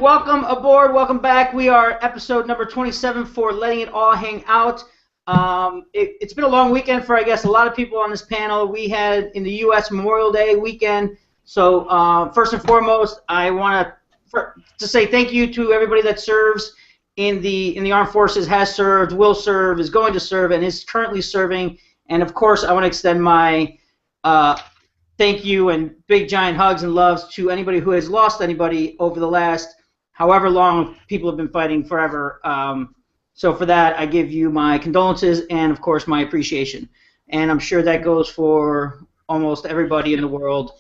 welcome aboard, welcome back. We are episode number 27 for Letting It All Hang Out. It's been a long weekend for, I guess, a lot of people on this panel. We had in the U.S. Memorial Day weekend. So first and foremost, I want to say thank you to everybody that serves in the armed forces, has served, will serve, is going to serve, and is currently serving. And of course, I want to extend my thank you and big giant hugs and loves to anybody who has lost anybody over the last however long people have been fighting forever. So for that, I give you my condolences and, of course, my appreciation. And I'm sure that goes for almost everybody in the world.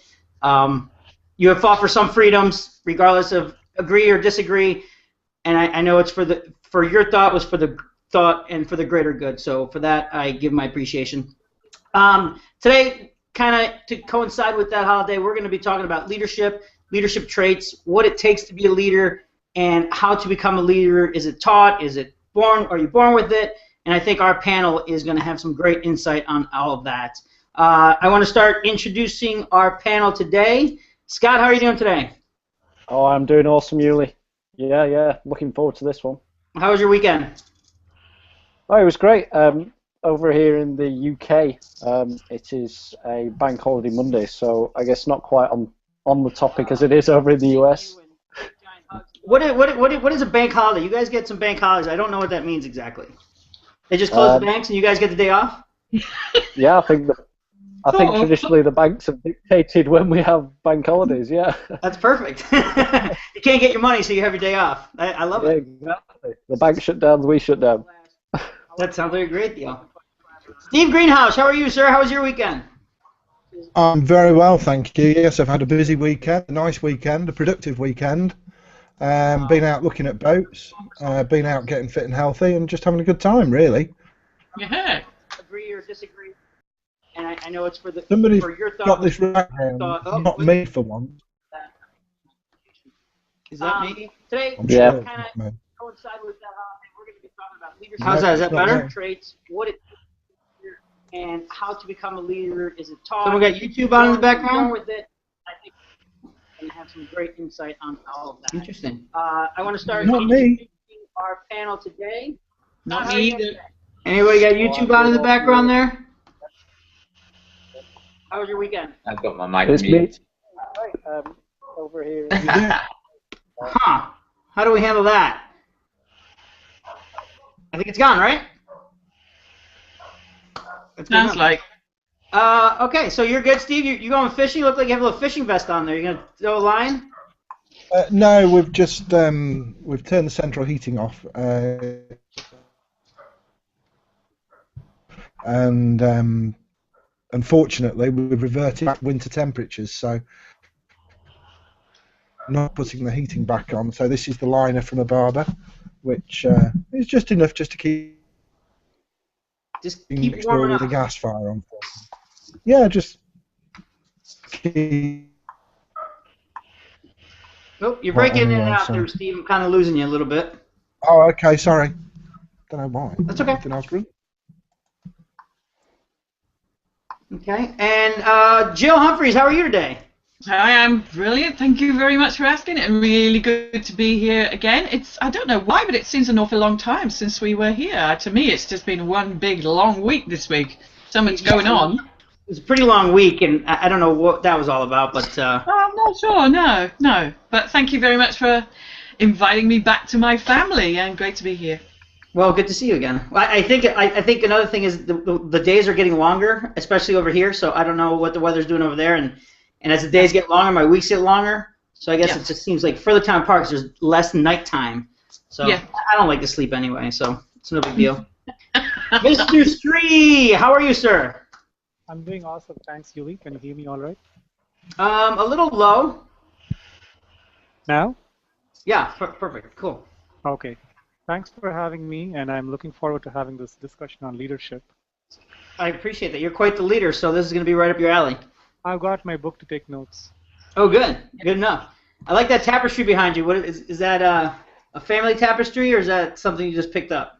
You have fought for some freedoms, regardless of agree or disagree. And I know it's for your thought was for the thought and for the greater good. So for that, I give my appreciation. Today, kind of to coincide with that holiday, we're going to be talking about leadership traits, what it takes to be a leader, and how to become a leader. Is it taught? Is it born? Are you born with it? And I think our panel is going to have some great insight on all of that. I want to start introducing our panel today. Scott, how are you doing today? Oh, I'm doing awesome, Yuli. Yeah. Looking forward to this one. How was your weekend? Oh, it was great. Over here in the UK, it is a bank holiday Monday, so I guess not quite on the topic as it is over in the US. What is a bank holiday? You guys get some bank holidays. I don't know what that means exactly. They just close the banks and you guys get the day off? Yeah, I think traditionally the banks have dictated when we have bank holidays. Yeah. That's perfect. You can't get your money, so you have your day off. I love it. Exactly. The bank shut down, we shut down. That sounds like a great deal. Steve Greenhouse, how are you, sir? How was your weekend? I'm very well, thank you. Yes, I've had a busy weekend, a nice weekend, a productive weekend. Been out looking at boats, been out getting fit and healthy, and just having a good time, really. Yeah. Agree or disagree? And I know it's for Somebody's your thought. Got this right here, not me for once. Is that me? Today, yeah. Kind of coincide with that. We're going to be talking about leadership. How's that? Is that better? Traits, what it and how to become a leader. Is it taught? Someone got YouTube on in the background? With it, I think we're going to have some great insight on all of that. Interesting. I want to start introducing our panel today. Not me either. Anybody got YouTube on in the background there? How was your weekend? I've got my mic muted. Over here. Huh. How do we handle that? I think it's gone, right? Sounds like. Okay, so you're good, Steve. You going fishing? You look like you have a little fishing vest on there. You gonna throw a line? No, we've just we've turned the central heating off, and unfortunately we've reverted back to winter temperatures, so not putting the heating back on. So this is the liner from a barber, which is just enough just to keep it warm with the gas fire on. Yeah, just keep. Oh, you're breaking in and out there, Steve. I'm kind of losing you a little bit. Oh, okay, sorry. Don't know why. That's okay. Anything else, Bruce? Okay, and Jill Humphreys, how are you today? I am brilliant. Thank you very much for asking. And really good to be here again. I don't know why, but it seems an awful long time since we were here. To me, it's just been one big long week this week. So much going on. It was a pretty long week, and I don't know what that was all about, but... I'm not sure, no. But thank you very much for inviting me back to my family, and great to be here. Well, good to see you again. I think another thing is the days are getting longer, especially over here, so I don't know what the weather's doing over there, and as the days get longer, my weeks get longer, so I guess it just seems like further time apart because there's less nighttime. So I don't like to sleep anyway, so it's no big deal. Mr. Stree, how are you, sir? I'm doing awesome. Thanks, Yuli. Can you hear me all right? A little low. Now? Yeah, perfect. Cool. Okay. Thanks for having me, and I'm looking forward to having this discussion on leadership. I appreciate that. You're quite the leader, so this is going to be right up your alley. I've got my book to take notes. Oh, good. Good enough. I like that tapestry behind you. What is that a family tapestry, or is that something you just picked up?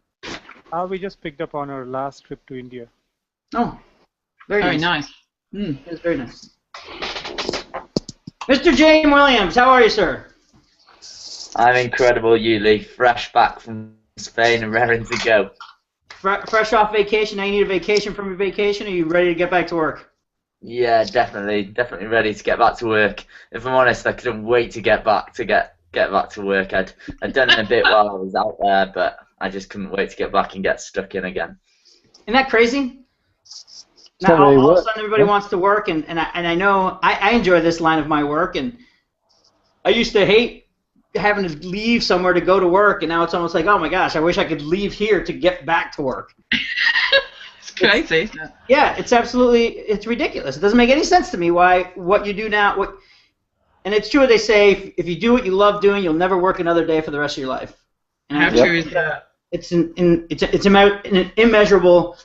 We just picked up on our last trip to India. Oh, very nice. That's very nice. Mr. James Williams, how are you, sir? I'm incredible, Yuli. Fresh back from Spain and raring to go. Fresh off vacation. Now you need a vacation from your vacation. Are you ready to get back to work? Yeah, definitely ready to get back to work. If I'm honest, I couldn't wait to get back to work. I'd done it a bit while I was out there, but I just couldn't wait to get back and get stuck in again. Isn't that crazy? It's not Now really all of a work. sudden everybody wants to work, and I know I enjoy this line of my work, and I used to hate having to leave somewhere to go to work, and now it's almost like, oh my gosh, I wish I could leave here to get back to work. It's crazy. Yeah, it's ridiculous. It doesn't make any sense to me why what you do now, and it's true they say if you do what you love doing, you'll never work another day for the rest of your life. And How I think true is that? it's an immeasurable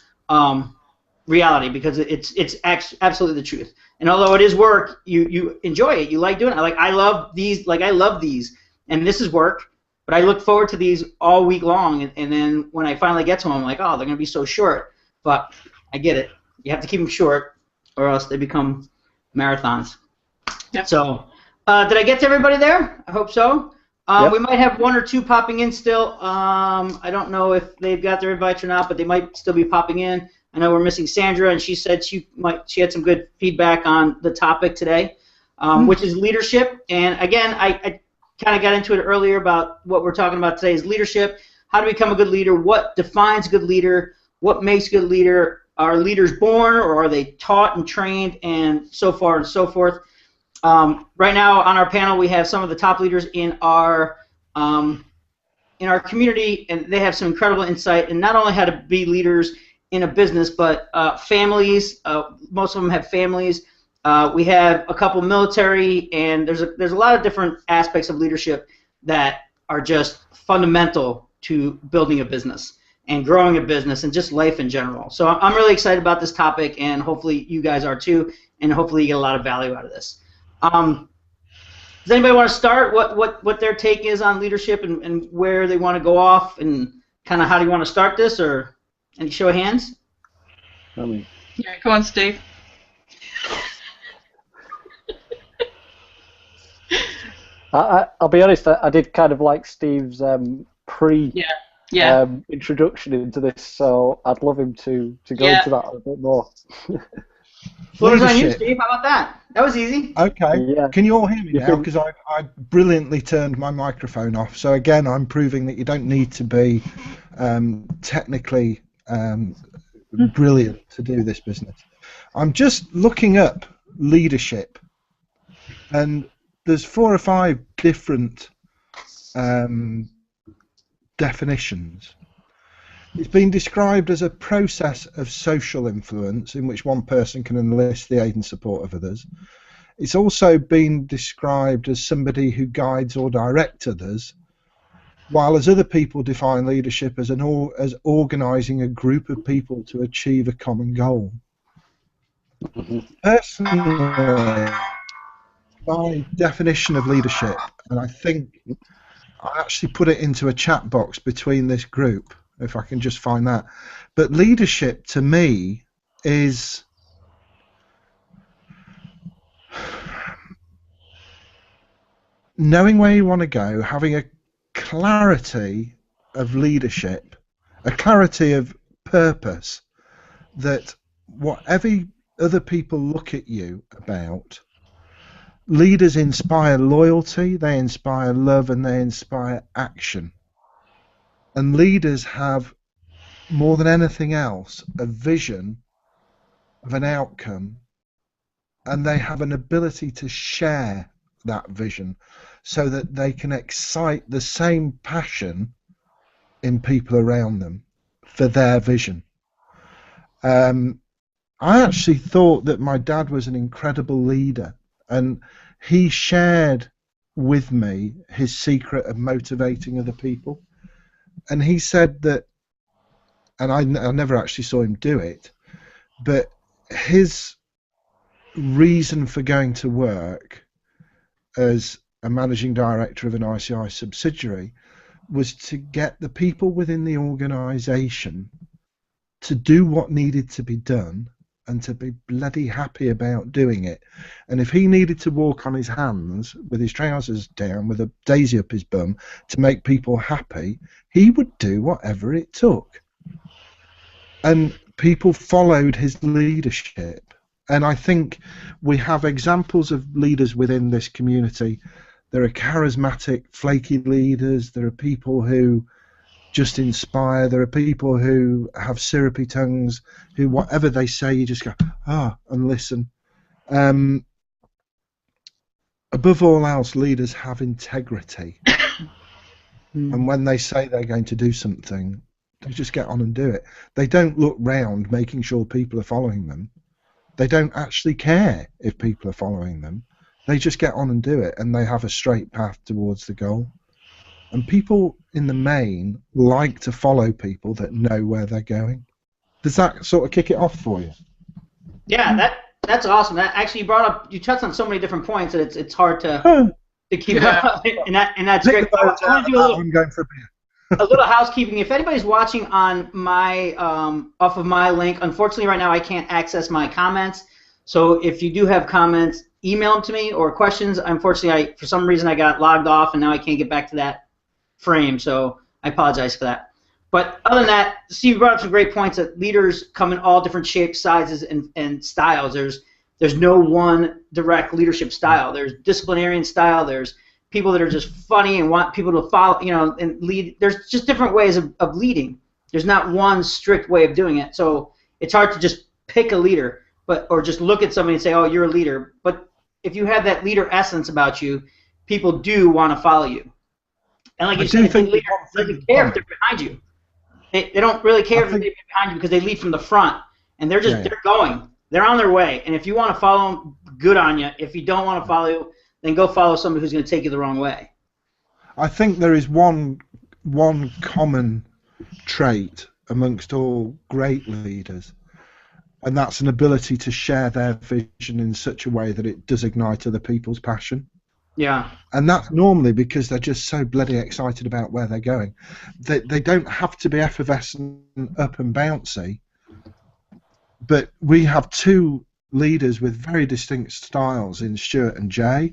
reality because it's absolutely the truth. And although it is work, you enjoy it. You like doing it. I love these, and this is work. But I look forward to these all week long, and then when I finally get to them, I'm like, oh, they're going to be so short. But I get it. You have to keep them short, or else they become marathons. Yep. So, did I get to everybody there? I hope so. Yep. We might have one or two popping in still. I don't know if they've got their invites or not, but they might still be popping in. I know we're missing Sandra, and she said she had some good feedback on the topic today, which is leadership. And again, I kind of got into it earlier about what we're talking about today is leadership, how to become a good leader, what defines a good leader, what makes a good leader. Are leaders born, or are they taught and trained, and so far and so forth. Right now on our panel we have some of the top leaders in our community, and they have some incredible insight, and not only how to be leaders in a business, but families. Most of them have families. We have a couple military, and there's a lot of different aspects of leadership that are just fundamental to building a business and growing a business and just life in general. So I'm really excited about this topic, and hopefully you guys are too, and hopefully you get a lot of value out of this. Does anybody want to start what their take is on leadership and where they want to go off, and kind of how do you want to start this, or any show of hands? Yeah, go on, Steve. I'll be honest, I did kind of like Steve's introduction into this, so I'd love him to go into that a bit more. Floor's on you, Steve. How about that? That was easy. Okay. Yeah. Can you all hear me now? Because I brilliantly turned my microphone off. So again, I'm proving that you don't need to be technically brilliant to do this business. I'm just looking up leadership, and there's 4 or 5 different definitions. It's been described as a process of social influence in which one person can enlist the aid and support of others. It's also been described as somebody who guides or directs others, while as other people define leadership as organising a group of people to achieve a common goal. Personally, my definition of leadership, and I think I actually put it into a chat box between this group, if I can just find that. But leadership to me is knowing where you want to go, having a clarity of leadership, a clarity of purpose, that whatever other people look at you about, leaders inspire loyalty, they inspire love, and they inspire action. And leaders have, more than anything else, a vision of an outcome, and they have an ability to share that vision so that they can excite the same passion in people around them for their vision. I actually thought that my dad was an incredible leader, and he shared with me his secret of motivating other people. And he said that, and I never actually saw him do it, but his reason for going to work as a managing director of an ICI subsidiary was to get the people within the organisation to do what needed to be done and to be bloody happy about doing it. And if he needed to walk on his hands with his trousers down with a daisy up his bum to make people happy, he would do whatever it took. And people followed his leadership. And I think we have examples of leaders within this community. There are charismatic, flaky leaders. There are people who just inspire. There are people who have syrupy tongues, who whatever they say, you just go, and listen. Above all else, leaders have integrity. And when they say they're going to do something, they just get on and do it. They don't look round making sure people are following them. They don't actually care if people are following them. They just get on and do it, and they have a straight path towards the goal. And people, in the main, like to follow people that know where they're going. Does that sort of kick it off for you? Yeah, that's awesome. That actually you touched on so many different points that it's hard to keep up, and that's great. I want to do I'm going for a beer. a little housekeeping. If anybody's watching on my off of my link, unfortunately right now I can't access my comments. So if you do have comments, email them to me or questions. Unfortunately, for some reason I got logged off and now I can't get back to that frame. So I apologize for that. But other than that, Steve brought up some great points that leaders come in all different shapes, sizes, and styles. There's no one direct leadership style. There's disciplinarian style. There's people that are just funny and want people to follow, and lead. There's just different ways of leading. There's not one strict way of doing it. So it's hard to just pick a leader, or just look at somebody and say, oh, you're a leader. But if you have that leader essence about you, people do want to follow you. And like you said, leaders doesn't care if they're behind you. They don't really care if they're behind you because they lead from the front, and they're just they're going. They're on their way. And if you want to follow them, good on you. If you don't want to follow you, then go follow somebody who's going to take you the wrong way. I think there is one common trait amongst all great leaders, and that's an ability to share their vision in such a way that it does ignite other people's passion. Yeah. And that's normally because they're just so bloody excited about where they're going. They don't have to be effervescent, up and bouncy, but we have two leaders with very distinct styles in Stuart and Jay,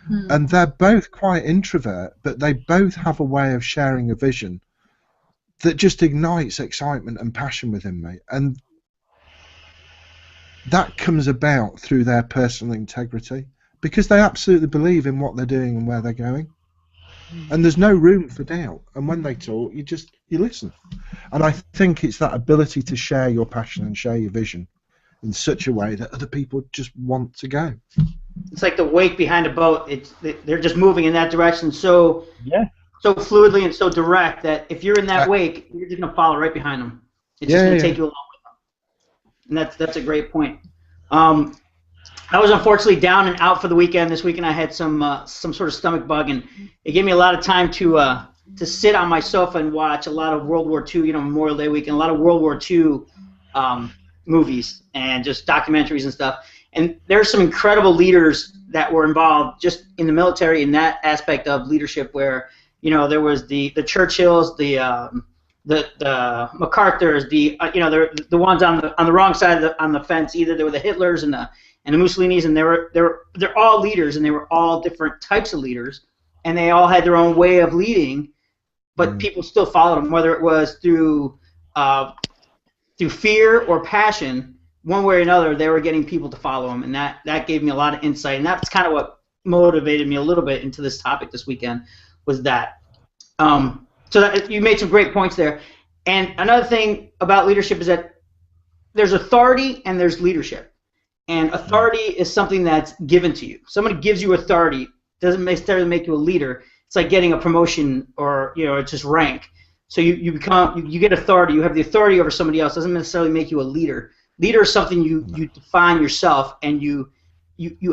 and they're both quite introvert, but they both have a way of sharing a vision that just ignites excitement and passion within me. And that comes about through their personal integrity, because they absolutely believe in what they're doing and where they're going. And there's no room for doubt. And when they talk, you listen. And I think it's that ability to share your passion and share your vision in such a way that other people just want to go. It's like the wake behind a boat. They're just moving in that direction so fluidly and so direct that if you're in that wake, you're just going to follow right behind them. It's just going to take you along with them. And that's a great point. I was unfortunately down and out for the weekend. This weekend I had some sort of stomach bug, and it gave me a lot of time to sit on my sofa and watch a lot of World War II, Memorial Day weekend, a lot of World War II movies and just documentaries and stuff. And there's some incredible leaders that were involved just in the military in that aspect of leadership, where there was the Churchills, the MacArthurs, the ones on the wrong side on the fence. Either they were the Hitlers and the Mussolinis, and they're all leaders, and they were all different types of leaders, and they all had their own way of leading, but people still followed them, whether it was through fear or passion. One way or another, they were getting people to follow them, and that gave me a lot of insight, and that's kind of what motivated me a little bit into this topic this weekend, was that. So that, you made some great points there. And another thing about leadership is that there's authority and there's leadership. And authority is something that's given to you. Somebody gives you authority, doesn't necessarily make you a leader. It's like getting a promotion, or it's just rank. So you get authority. You have the authority over somebody else. Doesn't necessarily make you a leader. Leader is something you define yourself, and you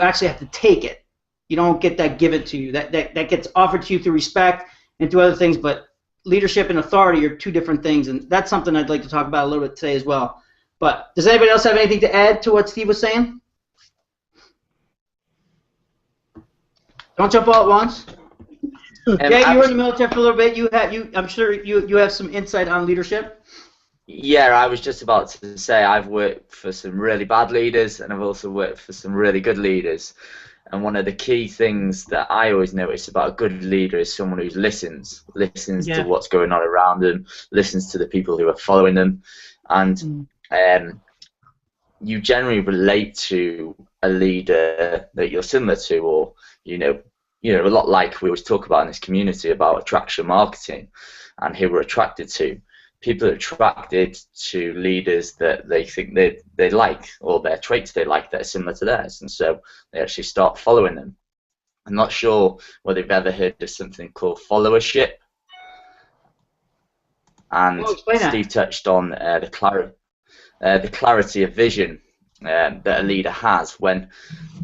actually have to take it. You don't get that given to you. That gets offered to you through respect and through other things. But leadership and authority are two different things, and that's something I'd like to talk about a little bit today as well. But does anybody else have anything to add to what Steve was saying? Don't jump all at once. Jay, you were in the military for a little bit. I'm sure you have some insight on leadership. Yeah, I was just about to say I've worked for some really bad leaders and I've also worked for some really good leaders. And one of the key things that I always notice about a good leader is someone who listens to Yeah. what's going on around them, listens to the people who are following them, and you generally relate to a leader that you're similar to, or a lot like we always talk about in this community about attraction marketing and who we're attracted to. People are attracted to leaders that they think they like, or their traits they like that are similar to theirs, and so they actually start following them. I'm not sure whether you've ever heard of something called followership, and Steve touched on the clarity of vision that a leader has. When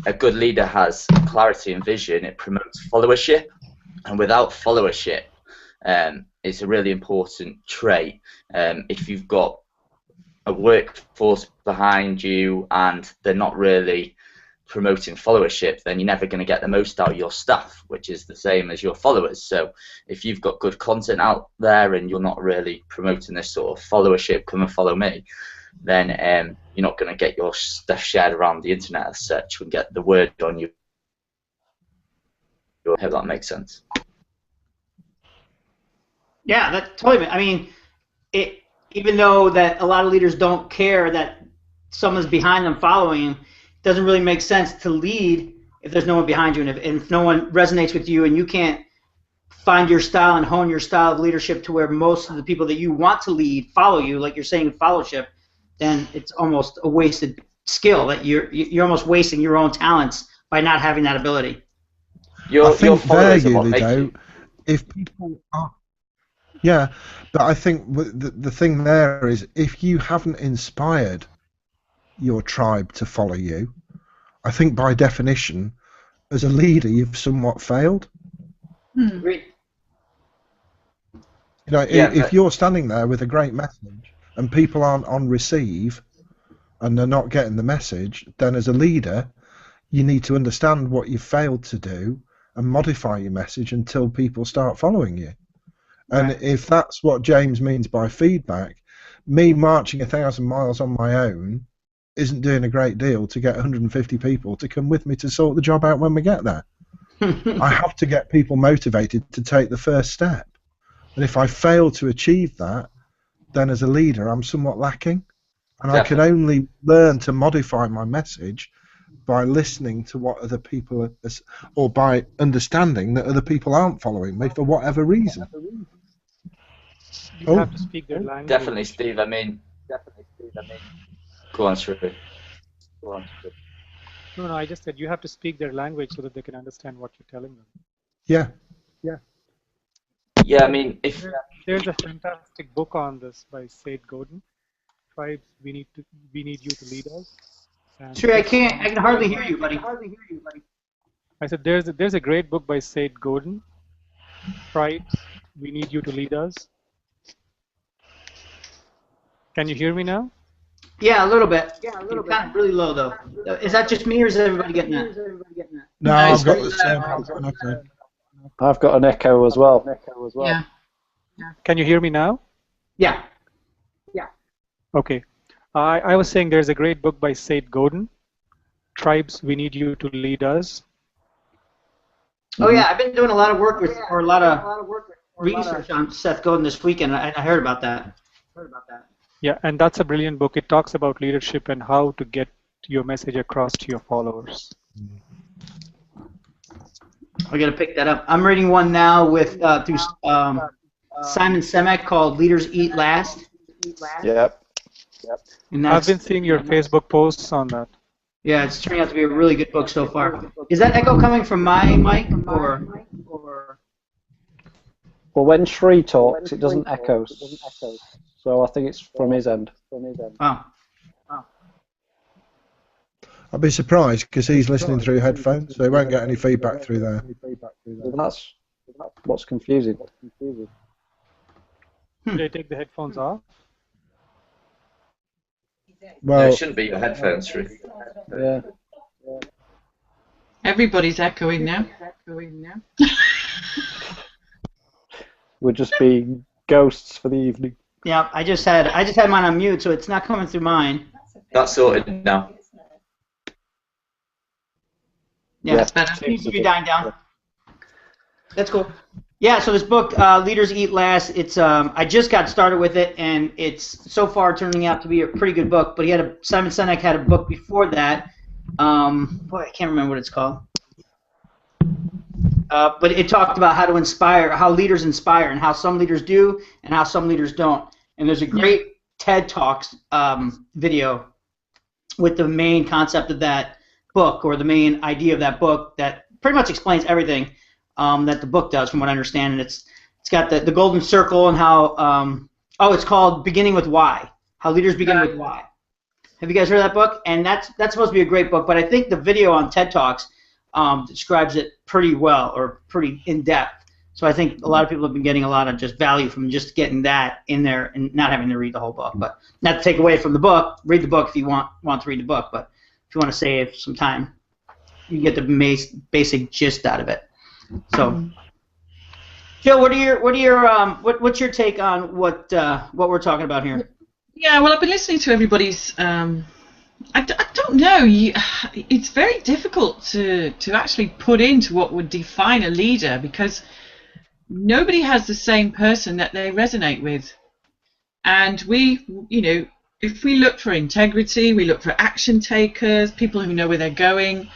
a good leader has clarity and vision, it promotes followership, and without followership, it's a really important trait. If you've got a workforce behind you and they're not really promoting followership, then you're never going to get the most out of your staff, which is the same as your followers. So if you've got good content out there and you're not really promoting this sort of followership, come and follow me, then you're not going to get your stuff shared around the internet as such and get the word on you. I hope that makes sense. Yeah, that totally. I mean, even though that a lot of leaders don't care that someone's behind them following them, it doesn't really make sense to lead if there's no one behind you, and if no one resonates with you, and you can't find your style and hone your style of leadership to where most of the people that you want to lead follow you, like you're saying, fellowship, then it's almost a wasted skill. That you're almost wasting your own talents by not having that ability. I think vaguely though, if people are, yeah, but I think the thing there is if you haven't inspired your tribe to follow you, I think by definition, as a leader, you've somewhat failed. Agreed. You know, if you're standing there with a great message and people aren't on receive and they're not getting the message, then as a leader, you need to understand what you've failed to do and modify your message until people start following you. And if that's what James means by feedback, me marching 1,000 miles on my own isn't doing a great deal to get 150 people to come with me to sort the job out when we get there. I have to get people motivated to take the first step. And if I fail to achieve that, then as a leader I'm somewhat lacking. And I can only learn to modify my message by listening to what other people are, or by understanding that other people aren't following me for whatever reason. You have to speak their language. Definitely, Steve. I mean, go on, Shrew. No, I just said you have to speak their language so that they can understand what you're telling them. Yeah. Yeah, I mean, There's a fantastic book on this by Seth Godin. Tribes, we need you to lead us. Sure, I can hardly hear you, buddy. I said there's a great book by Seth Godin. Tribes, we need you to lead us. Can you hear me now? Yeah, a little bit. You're kind of really low though. Is that just me, or is everybody getting that? No, I've got the same. I've got an echo as well. Yeah. Can you hear me now? Yeah. Okay. I was saying there's a great book by Seth Godin, Tribes, We Need You to Lead Us. Oh yeah, I've been doing a lot of work or a lot of research on Seth Godin this weekend, and I heard about that. Yeah, and that's a brilliant book. It talks about leadership and how to get your message across to your followers. I gotta pick that up. I'm reading one now with through Simon Sinek called "Leaders Eat Last." Yep. And I've been seeing your Facebook posts on that. Yeah, it's turning out to be a really good book so far. Is that echo coming from my mic or? Well, when Shri talks, it doesn't echo. So I think it's from his end. Oh. I'd be surprised because he's listening through headphones, so he won't get any feedback through there. That's what's confusing. Should I take the headphones off? Well, no, it shouldn't be your headphones, Shrew. Yeah. Everybody's echoing now. We're just being ghosts for the evening. Yeah, I just had mine on mute, so it's not coming through mine. That's sorted now. Yeah, That's better. it seems to be dying down. That's cool. Yeah, so this book, Leaders Eat Last, it's I just got started with it, and it's so far turning out to be a pretty good book. But Simon Sinek had a book before that. Boy, I can't remember what it's called. But it talked about how to inspire, how leaders inspire, and how some leaders do, and how some leaders don't. And there's a great TED Talks video with the main concept of that book, or the main idea of that book, that pretty much explains everything that the book does, from what I understand. And it's got the golden circle, and how it's called Beginning with Why. How leaders begin with why. Have you guys heard of that book? And that's supposed to be a great book, but I think the video on TED Talks describes it pretty well, or pretty in depth. So I think a lot of people have been getting a lot of just value from just getting that in there and not having to read the whole book. But not to take away from the book, read the book if you want to read the book. But if you want to save some time, you get the basic gist out of it. So, Jill, what's your take on what we're talking about here? Yeah, well, I've been listening to everybody's. I don't know. It's very difficult to actually put into what would define a leader, because nobody has the same person that they resonate with. And if we look for integrity, we look for action takers, people who know where they're going,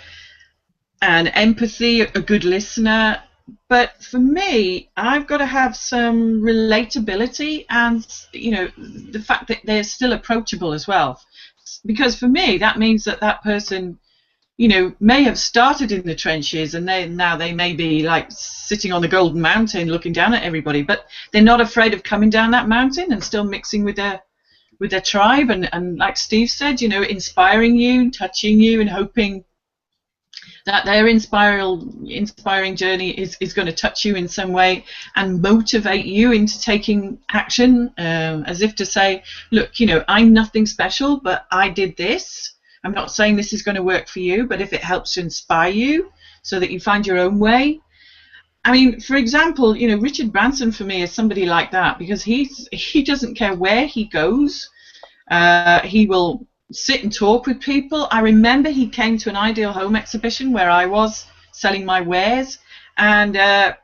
and empathy, a good listener. But for me, I've got to have some relatability, and the fact that they're still approachable as well. Because for me, that means that person, may have started in the trenches, and now they may be like sitting on the golden mountain looking down at everybody, but they're not afraid of coming down that mountain and still mixing with their tribe, and like Steve said, inspiring you, touching you, and hoping that their inspiring journey is going to touch you in some way and motivate you into taking action, as if to say, look, I'm nothing special, but I did this. I'm not saying this is going to work for you, but if it helps to inspire you so that you find your own way. I mean, for example, Richard Branson for me is somebody like that, because he doesn't care where he goes. He will sit and talk with people. I remember he came to an Ideal Home exhibition where I was selling my wares, and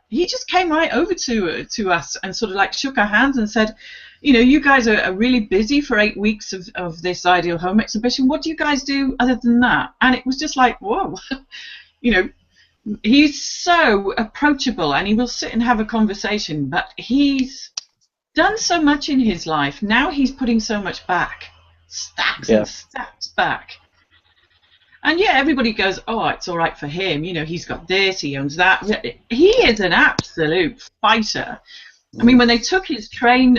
he just came right over to us and sort of like shook our hands and said, you guys are really busy for 8 weeks of this Ideal Home exhibition. What do you guys do other than that? And it was just like, whoa, he's so approachable, and he will sit and have a conversation, but he's done so much in his life. Now he's putting so much back. Stacks and stacks back. And everybody goes, oh, it's all right for him. He's got this, he owns that. He is an absolute fighter. I mean, when they took his train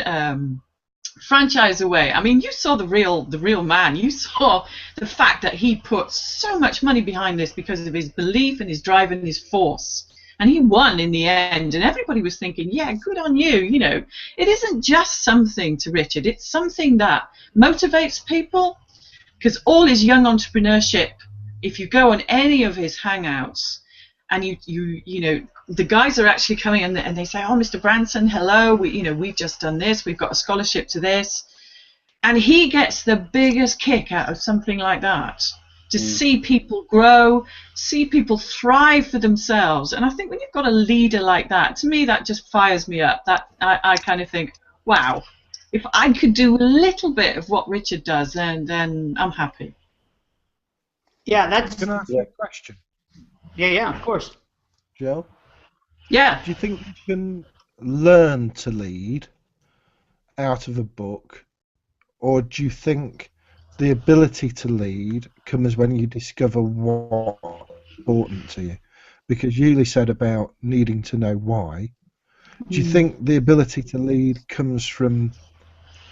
franchise away, I mean, you saw the real man. You saw the fact that he put so much money behind this because of his belief and his drive and his force. And he won in the end, and everybody was thinking, yeah, good on you. It isn't just something to Richard, it's something that motivates people, because all his young entrepreneurship, if you go on any of his hangouts, and the guys are actually coming and they say, oh, Mr. Branson, hello, we've just done this, we've got a scholarship to this, and he gets the biggest kick out of something like that. To see people grow, see people thrive for themselves. And I think when you've got a leader like that, to me, that just fires me up. That I kind of think, wow, if I could do a little bit of what Richard does, then I'm happy. Yeah, that's... Can I ask you a question? Yeah, of course. Jill? Yeah. Do you think you can learn to lead out of a book, or do you think the ability to lead comes when you discover what's important to you? Because Yuli said about needing to know why. Do you think the ability to lead comes from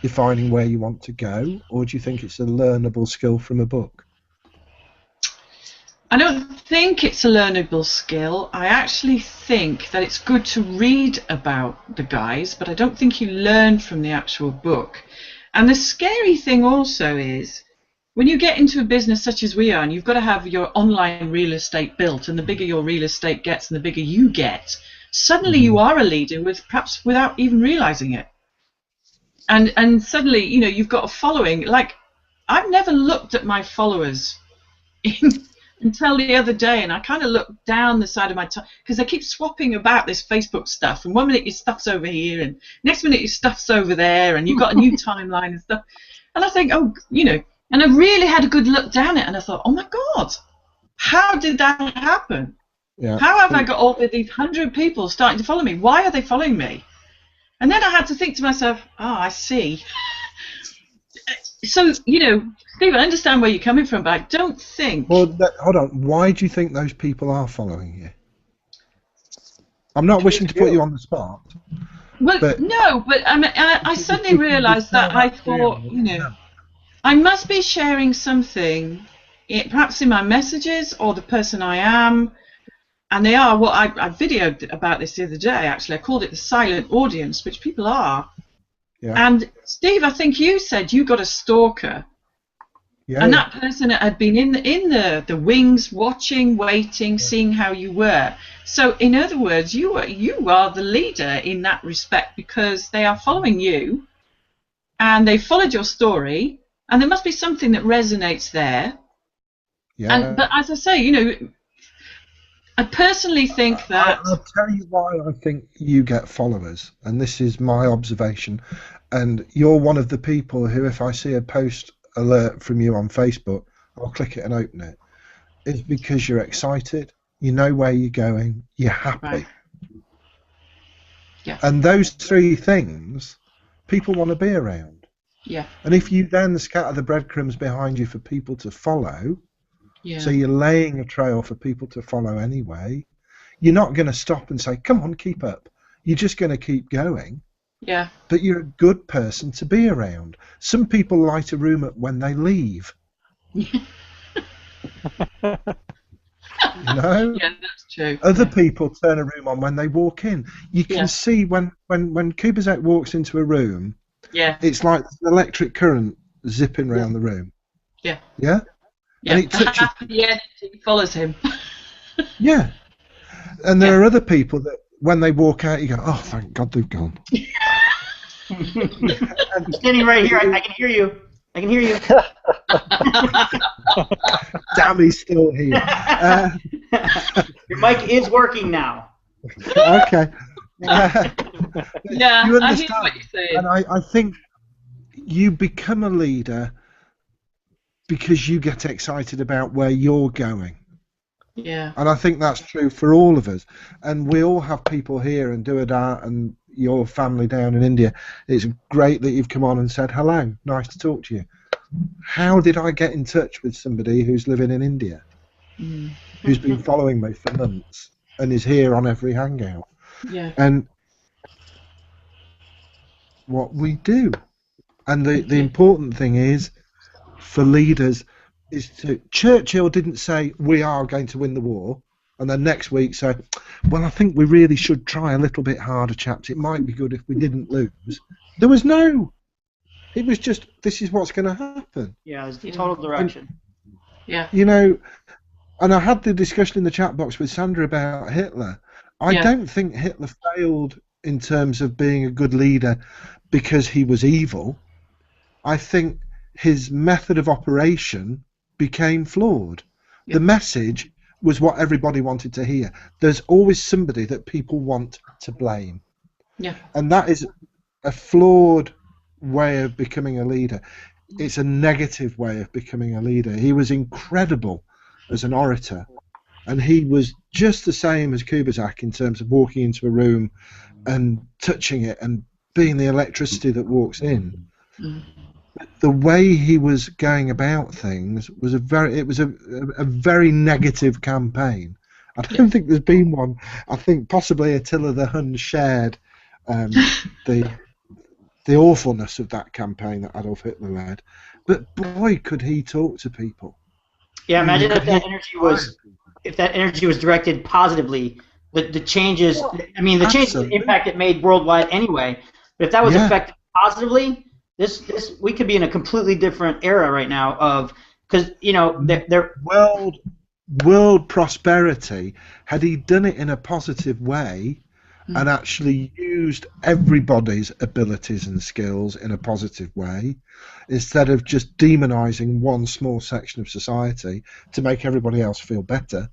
defining where you want to go, or do you think it's a learnable skill from a book? I don't think it's a learnable skill. I actually think that it's good to read about the guys, but I don't think you learn from the actual book. And the scary thing also is, when you get into a business such as we are, and you've got to have your online real estate built, and the bigger your real estate gets and the bigger you get, suddenly you are a leader, perhaps without even realizing it. and suddenly, you know, you've got a following. Like, I've never looked at my followers until the other day, and I kind of looked down the side of my because they keep swapping about this Facebook stuff, and 1 minute your stuff's over here, and next minute your stuff's over there, and you've got a new timeline and stuff. And I think, oh, you know, and I really had a good look down it, and I thought, oh my God, how did that happen? Yeah. How have I got all of these 100 people starting to follow me? Why are they following me? And then I had to think to myself, oh, I see. So, you know, Steve, I understand where you're coming from, but I don't think... Well, hold on. Why do you think those people are following you? I'm not wishing to put you on the spot. Well, but no, but I suddenly realised that I thought, you know, I must be sharing something, perhaps in my messages or the person I am, and they are what I videoed about this the other day, actually. I called it the silent audience, which people are. Yeah. And Steve, I think you said you got a stalker. Yeah, and that person had been in the wings, watching, waiting, seeing how you were. So, in other words, you are the leader in that respect, because they are following you, and they followed your story, and there must be something that resonates there. Yeah. But as I say, you know, I personally think that... I'll tell you why I think you get followers, and this is my observation, and you're one of the people who, if I see a post alert from you on Facebook, I'll click it and open it. It's because you're excited, you know where you're going, you're happy. Right. Yeah. And those three things, people want to be around. Yeah. And if you then scatter the breadcrumbs behind you for people to follow, Yeah. so you're laying a trail for people to follow anyway, you're not going to stop and say, come on, keep up. You're just going to keep going. Yeah. But you're a good person to be around. Some people light a room up when they leave. You know? Yeah, that's true. Other people turn a room on when they walk in. You can see when Kubizak walks into a room, it's like an electric current zipping around the room. Yeah. Yeah? Yeah. And it touches. The energy follows him. Yeah. And there are other people that when they walk out, you go, oh, thank God they've gone. I'm standing right here. I can hear you. I can hear you. Damn, he's still here. Your mic is working now. Okay. Yeah, you I understand. hear what you're saying. And I think you become a leader because you get excited about where you're going. Yeah. And I think that's true for all of us. And we all have people here, and Duadat and your family down in India. It's great that you've come on and said hello. Nice to talk to you. How did I get in touch with somebody who's living in India, who's been following me for months and is here on every Hangout? Yeah. And what we do. And the important thing is, for leaders, is to... Churchill didn't say, we are going to win the war, and then next week say, well, I think we really should try a little bit harder, chaps. It might be good if we didn't lose. There was no... It was just, this is what's going to happen. Yeah, it was the total direction. Yeah. You know, and I had the discussion in the chat box with Sandra about Hitler. I don't think Hitler failed in terms of being a good leader because he was evil. I think his method of operation became flawed. Yeah. The message was what everybody wanted to hear. There's always somebody that people want to blame. Yeah. And that is a flawed way of becoming a leader. It's a negative way of becoming a leader. He was incredible as an orator, and he was just the same as Kubizak in terms of walking into a room and touching it and being the electricity that walks in. The way he was going about things was a very negative campaign. I don't think there's been one. I think possibly Attila the Hun shared the awfulness of that campaign that Adolf Hitler led. But boy, could he talk to people. Yeah, imagine if that energy was directed positively. The changes. I mean, the changes, the impact it made worldwide anyway. But if that was affected positively, this we could be in a completely different era right now. Because you know, they're world prosperity. Had he done it in a positive way, and actually used everybody's abilities and skills in a positive way, instead of just demonizing one small section of society to make everybody else feel better.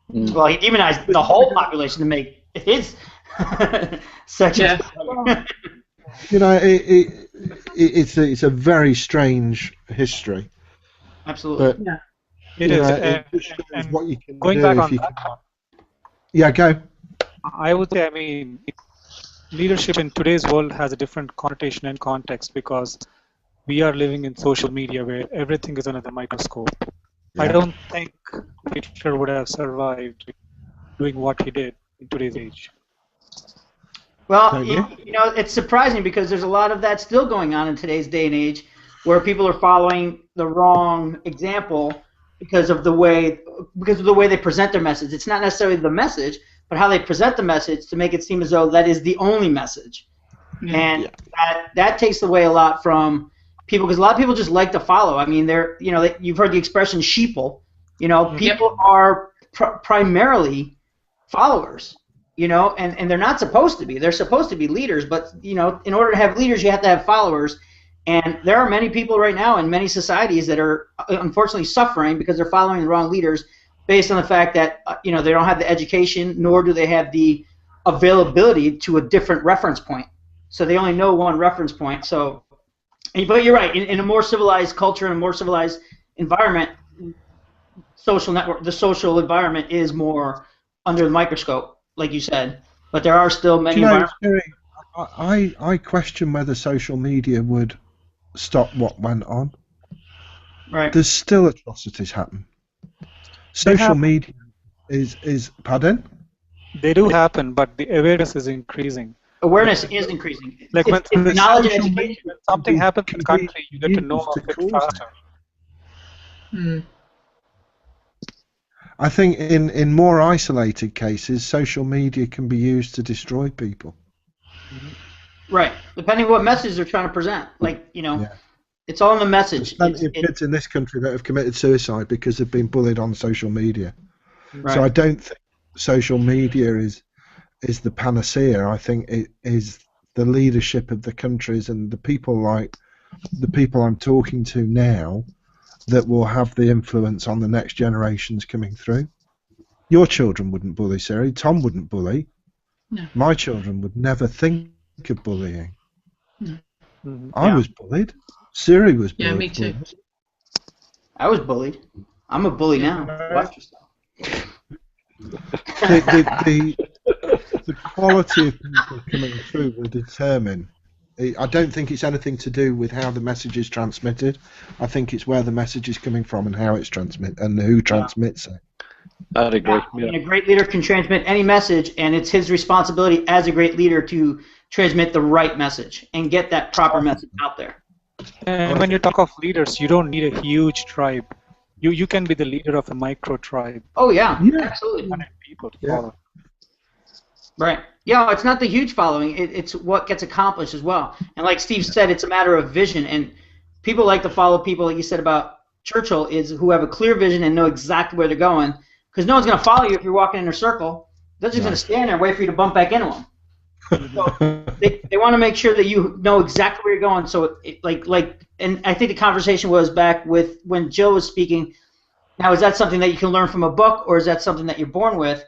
Well, he demonized the whole population to make his section. Yeah. You know, it's a very strange history. Absolutely. But, It you is. know, it just shows what you can Going do back if on you that can. one, Yeah, go. I would say, I mean, leadership in today's world has a different connotation and context because we are living in social media where everything is under the microscope. I Yeah. don't think Hitler would have survived doing what he did in today's age. Well, Thank you know, it's surprising because there's a lot of that still going on in today's day and age, where people are following the wrong example because of the way they present their message. It's not necessarily the message, but how they present the message to make it seem as though that is the only message. And that takes away a lot from people, because a lot of people just like to follow. I mean, you've heard the expression sheeple. You know, people are primarily followers. You know, and they're not supposed to be. They're supposed to be leaders, but you know, in order to have leaders, you have to have followers. And there are many people right now in many societies that are unfortunately suffering because they're following the wrong leaders, based on the fact that you know, they don't have the education, nor do they have the availability to a different reference point. So they only know one reference point. So, but you're right. In a more civilized culture and a more civilized environment, the social environment is more under the microscope, like you said, but there are still many environments. I question whether social media would stop what went on. Right. There's still atrocities happen. Social media is pardon? They do happen, but the awareness is increasing. Awareness is increasing. Like it's knowledge and social education. media When something happens in the can be country, you get to know used of to it cause faster. I think in more isolated cases, social media can be used to destroy people. Right. Depending on what message they're trying to present. Like, you know, it's all in the message. There's plenty of kids in this country that have committed suicide because they've been bullied on social media. Right. So I don't think social media is the panacea. I think it is the leadership of the countries and the people I'm talking to now that will have the influence on the next generations coming through. Your children wouldn't bully, Siri. Tom wouldn't bully. No. My children would never think of bullying. No. I was bullied. Siri was bullied. Yeah, me too. I was bullied. I'm a bully now. Watch yourself. The quality of people coming through will determine. I don't think it's anything to do with how the message is transmitted. I think it's where the message is coming from and how it's transmitted and who transmits it. I'd agree. Yeah. And a great leader can transmit any message, and it's his responsibility as a great leader to transmit the right message and get that proper message out there. And when you talk of leaders, you don't need a huge tribe. You can be the leader of a micro tribe. Oh yeah. Absolutely. 100 people to follow. Right. Yeah, it's not the huge following. It's what gets accomplished as well. And like Steve said, it's a matter of vision. And people like to follow people, like you said about Churchill, is who have a clear vision and know exactly where they're going. Because no one's going to follow you if you're walking in a circle. They're just going to stand there and wait for you to bump back into them. So they want to make sure that you know exactly where you're going. So and I think the conversation was back with when Jill was speaking. Now, is that something that you can learn from a book, or is that something that you're born with?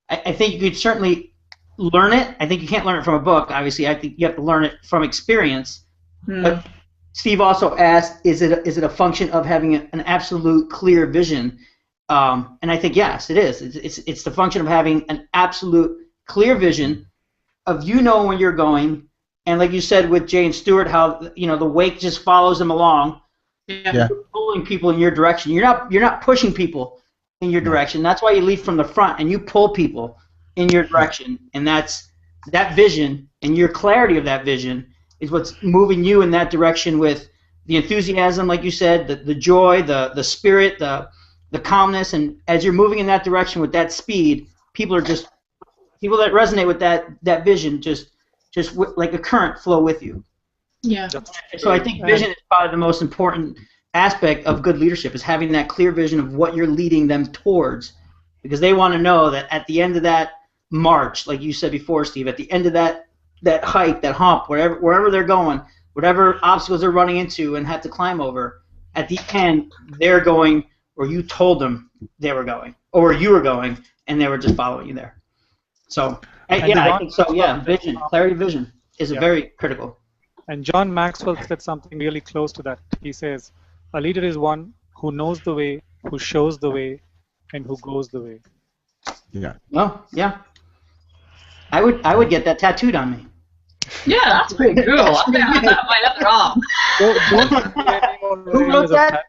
I think you could certainly learn it. I think you can't learn it from a book, obviously. I think you have to learn it from experience. But Steve also asked, is it a function of having an absolute clear vision? And I think yes, it is. It's the function of having an absolute clear vision of you know where you're going, and like you said with Jay and Stewart, how the wake just follows them along. Yeah. You're pulling people in your direction. You're not pushing people in your direction. That's why you lead from the front and you pull people in your direction, and that's that vision and your clarity of that vision is what's moving you in that direction with the enthusiasm, like you said, the joy, the spirit, the calmness, and as you're moving in that direction with that speed, people that resonate with that vision just like a current flow with you. Yeah. So I think vision is probably the most important aspect of good leadership, is having that clear vision of what you're leading them towards, because they want to know that at the end of that march, like you said before, Steve, at the end of that hike, that hump, wherever they're going, whatever obstacles they're running into and have to climb over, at the end they're going where you told them they were going, or where you were going, and they were just following you there. So, I think so. Yeah, clarity of vision is very critical. And John Maxwell said something really close to that. He says, a leader is one who knows the way, who shows the way, and who goes the way. Yeah. Oh, yeah. I would get that tattooed on me. Yeah, that's pretty cool. I'm going to have that on my other arm. Who wrote that?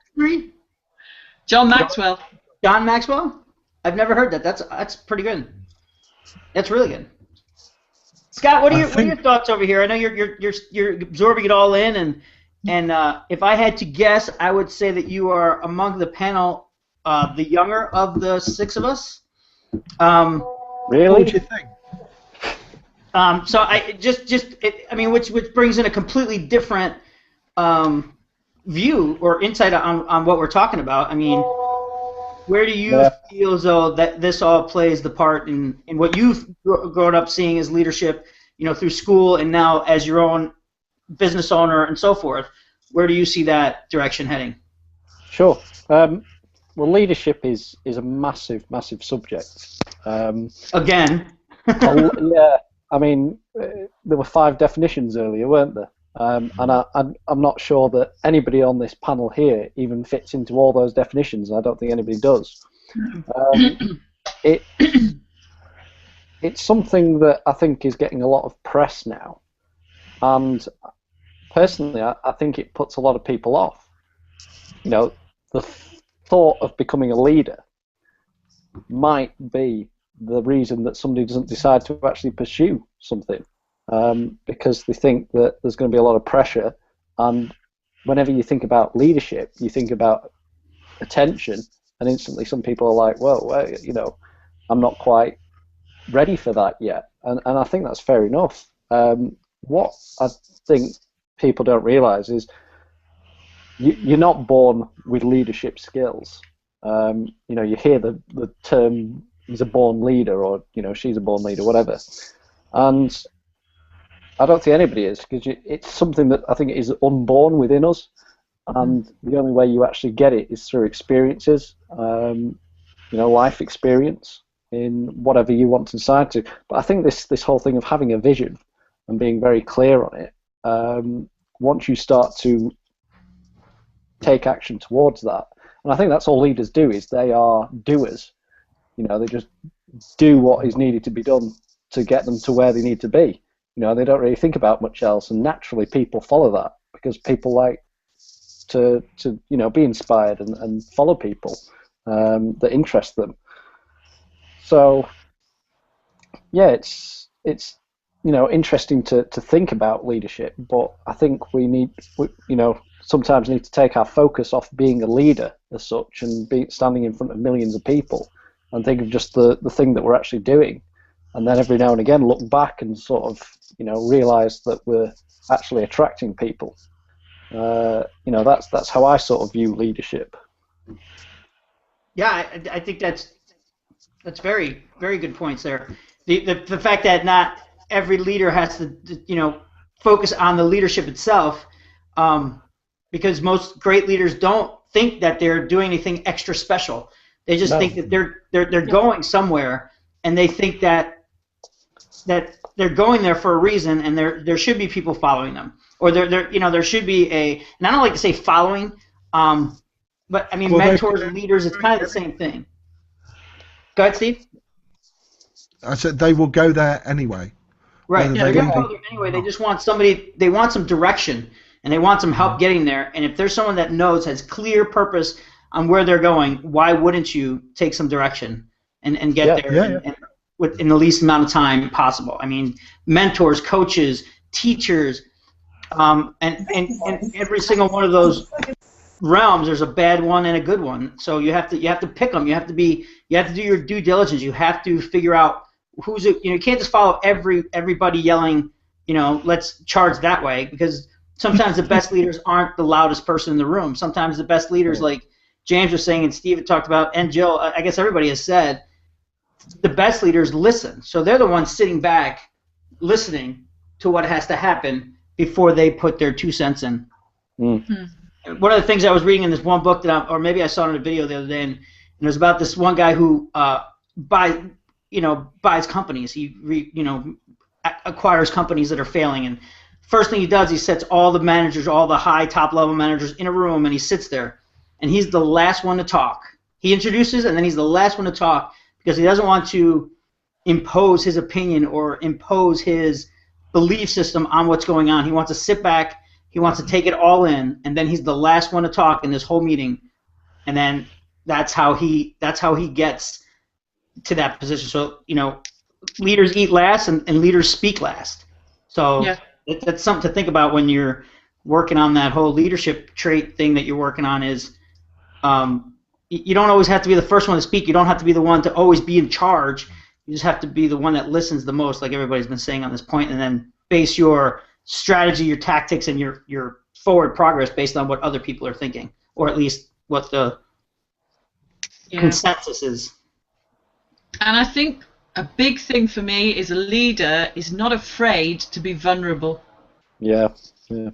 John Maxwell. John Maxwell? I've never heard that. That's pretty good. That's really good. Scott, what are your thoughts over here? I know you're absorbing it all in, and if I had to guess, I would say that you are among the panel the younger of the six of us. Really? What do you think? So which brings in a completely different view or insight on what we're talking about. I mean, where do you feel as though that this all plays the part in what you've grown up seeing as leadership, through school and now as your own business owner and so forth? Where do you see that direction heading? Sure. Well, leadership is a massive, massive subject. Again. Yeah. I mean, there were 5 definitions earlier, weren't there? And I'm not sure that anybody on this panel here even fits into all those definitions. I don't think anybody does. It's something that I think is getting a lot of press now. And personally, I think it puts a lot of people off. The thought of becoming a leader might be the reason that somebody doesn't decide to actually pursue something, because they think that there's going to be a lot of pressure, and whenever you think about leadership, you think about attention, and instantly some people are like, well, I'm not quite ready for that yet, and I think that's fair enough. What I think people don't realize is you're not born with leadership skills. You hear the term, he's a born leader, or she's a born leader, whatever. And I don't think anybody is, because it's something that I think is unborn within us, and the only way you actually get it is through experiences, life experience in whatever you want to decide to. But I think this whole thing of having a vision and being very clear on it, once you start to take action towards that, and I think that's all leaders do, is they are doers. They just do what is needed to be done to get them to where they need to be. They don't really think about much else, and naturally people follow that because people like to be inspired and follow people that interest them. So yeah, it's interesting to think about leadership, but I think we sometimes need to take our focus off being a leader as such and standing in front of millions of people, and think of just the thing that we're actually doing, and then every now and again look back and sort of realize that we're actually attracting people. That's how I sort of view leadership. Yeah, I think that's very, very good points there. The fact that not every leader has to focus on the leadership itself, because most great leaders don't think that they're doing anything extra special. They just think that they're going somewhere, and they think that they're going there for a reason, and there should be people following them, or there should be and I don't like to say following, but I mean mentors and leaders. It's kind of the same thing. Go ahead, Steve. I said they will go there anyway. Right. Yeah, they're going to go there anyway. They just want somebody. They want some direction, and they want some help getting there. And if there's someone that has clear purpose on where they're going, why wouldn't you take some direction and get there and within the least amount of time possible? I mean, mentors, coaches, teachers, and every single one of those realms, there's a bad one and a good one. So you have to pick them. You have to do your due diligence. You have to figure out who's it. You can't just follow everybody yelling, let's charge that way, because sometimes the best leaders aren't the loudest person in the room. Sometimes the best leaders, like James was saying and Steve had talked about, and Jill, I guess everybody has said, the best leaders listen. So they're the ones sitting back, listening to what has to happen before they put their 2 cents in. Mm. One of the things I was reading in this one book or maybe I saw it in a video the other day, and it was about this one guy who buys companies. He acquires companies that are failing, and first thing he does, he sets all the managers, all the high top level managers in a room, and he sits there, and he's the last one to talk. He introduces, and then he's the last one to talk because he doesn't want to impose his opinion or impose his belief system on what's going on. He wants to sit back, he wants to take it all in, and then he's the last one to talk in this whole meeting, and then that's how he gets to that position. So, leaders eat last and leaders speak last. So Yeah. that's something to think about when you're working on that whole leadership trait thing that you're working on is you don't always have to be the first one to speak. You don't have to be the one to always be in charge. You just have to be the one that listens the most, like everybody's been saying on this point, and then base your strategy, your tactics, and your forward progress based on what other people are thinking, or at least what the consensus is. And I think a big thing for me is a leader is not afraid to be vulnerable. Yeah.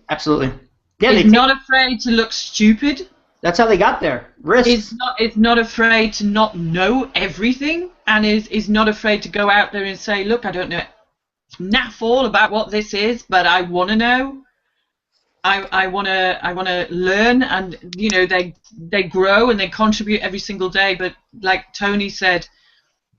Absolutely. Yeah, He's not afraid to look stupid. That's how they got there. Risk. It's not afraid to not know everything, and is not afraid to go out there and say, look, I don't know naff all about what this is, but I want to know. I want to learn, and they grow and they contribute every single day. But like Tony said,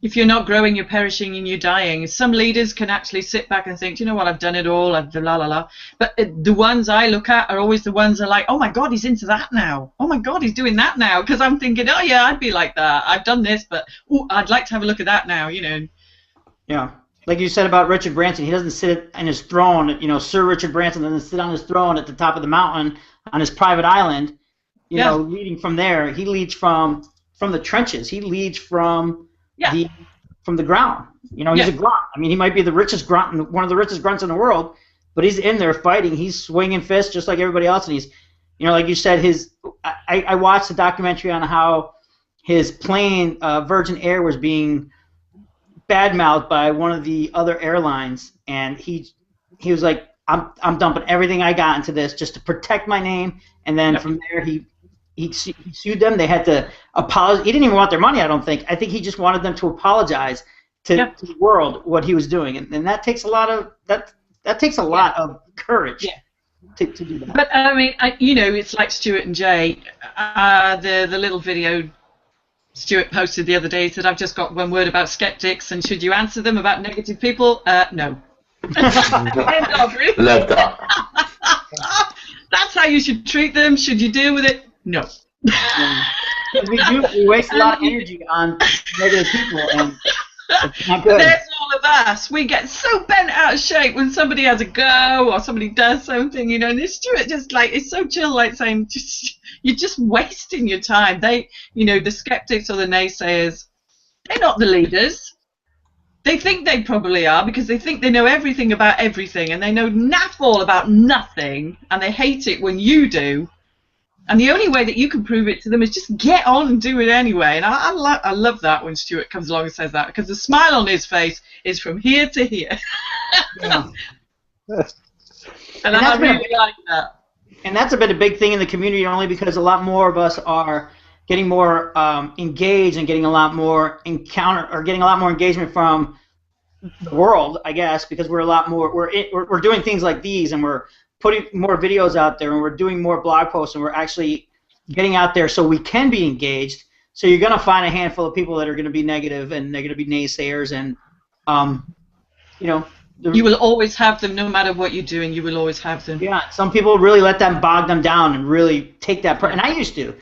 if you're not growing, you're perishing and you're dying. Some leaders can actually sit back and think, you know what, I've done it all, I've la la la. But the ones I look at are always the ones that are like, oh my God, he's into that now. Oh my God, he's doing that now. Because I'm thinking, oh yeah, I'd be like that. I've done this, but I'd like to have a look at that now. Yeah. Like you said about Richard Branson, he doesn't sit in his throne. Sir Richard Branson doesn't sit on his throne at the top of the mountain on his private island. Leading from there, he leads from the trenches. He leads from the ground. He's a grunt. I mean, he might be the richest grunt, one of the richest grunts in the world, but he's in there fighting. He's swinging fists just like everybody else, and he's, like you said, I watched a documentary on how his plane, Virgin Air, was being badmouthed by one of the other airlines, and he was like, I'm dumping everything I got into this just to protect my name, and then from there he sued them. They had to apologize. He didn't even want their money, I don't think. I think he just wanted them to apologize to the world what he was doing, and that takes a lot of of courage to do that. But I mean, it's like Stuart and Jay. The little video Stuart posted the other day said, I've just got one word about skeptics, and should you answer them about negative people? No. Love that. That's how you should treat them. Should you deal with it? No. We waste a lot of energy on negative people, and it's not good. There's all of us. We get so bent out of shape when somebody has a go or somebody does something, and this Stuart just it's so chill, like saying, you're just wasting your time. They, the skeptics or the naysayers, they're not the leaders. They think they probably are because they think they know everything about everything, and they know naff all about nothing, and they hate it when you do. And the only way that you can prove it to them is just get on and do it anyway. And I love that when Stuart comes along and says that, because the smile on his face is from here to here. Yeah. and I really like that. And that's been a big thing in the community, only because a lot more of us are getting more engaged and getting a lot more engagement from the world, I guess, because we're a lot more we're doing things like these, and we're putting more videos out there, and we're doing more blog posts, and we're actually getting out there so we can be engaged. So you're going to find a handful of people that are going to be negative, and they're going to be naysayers, and you will always have them, no matter what you're doing. You will always have them. Yeah, some people really let them bog them down and really take that. And I used to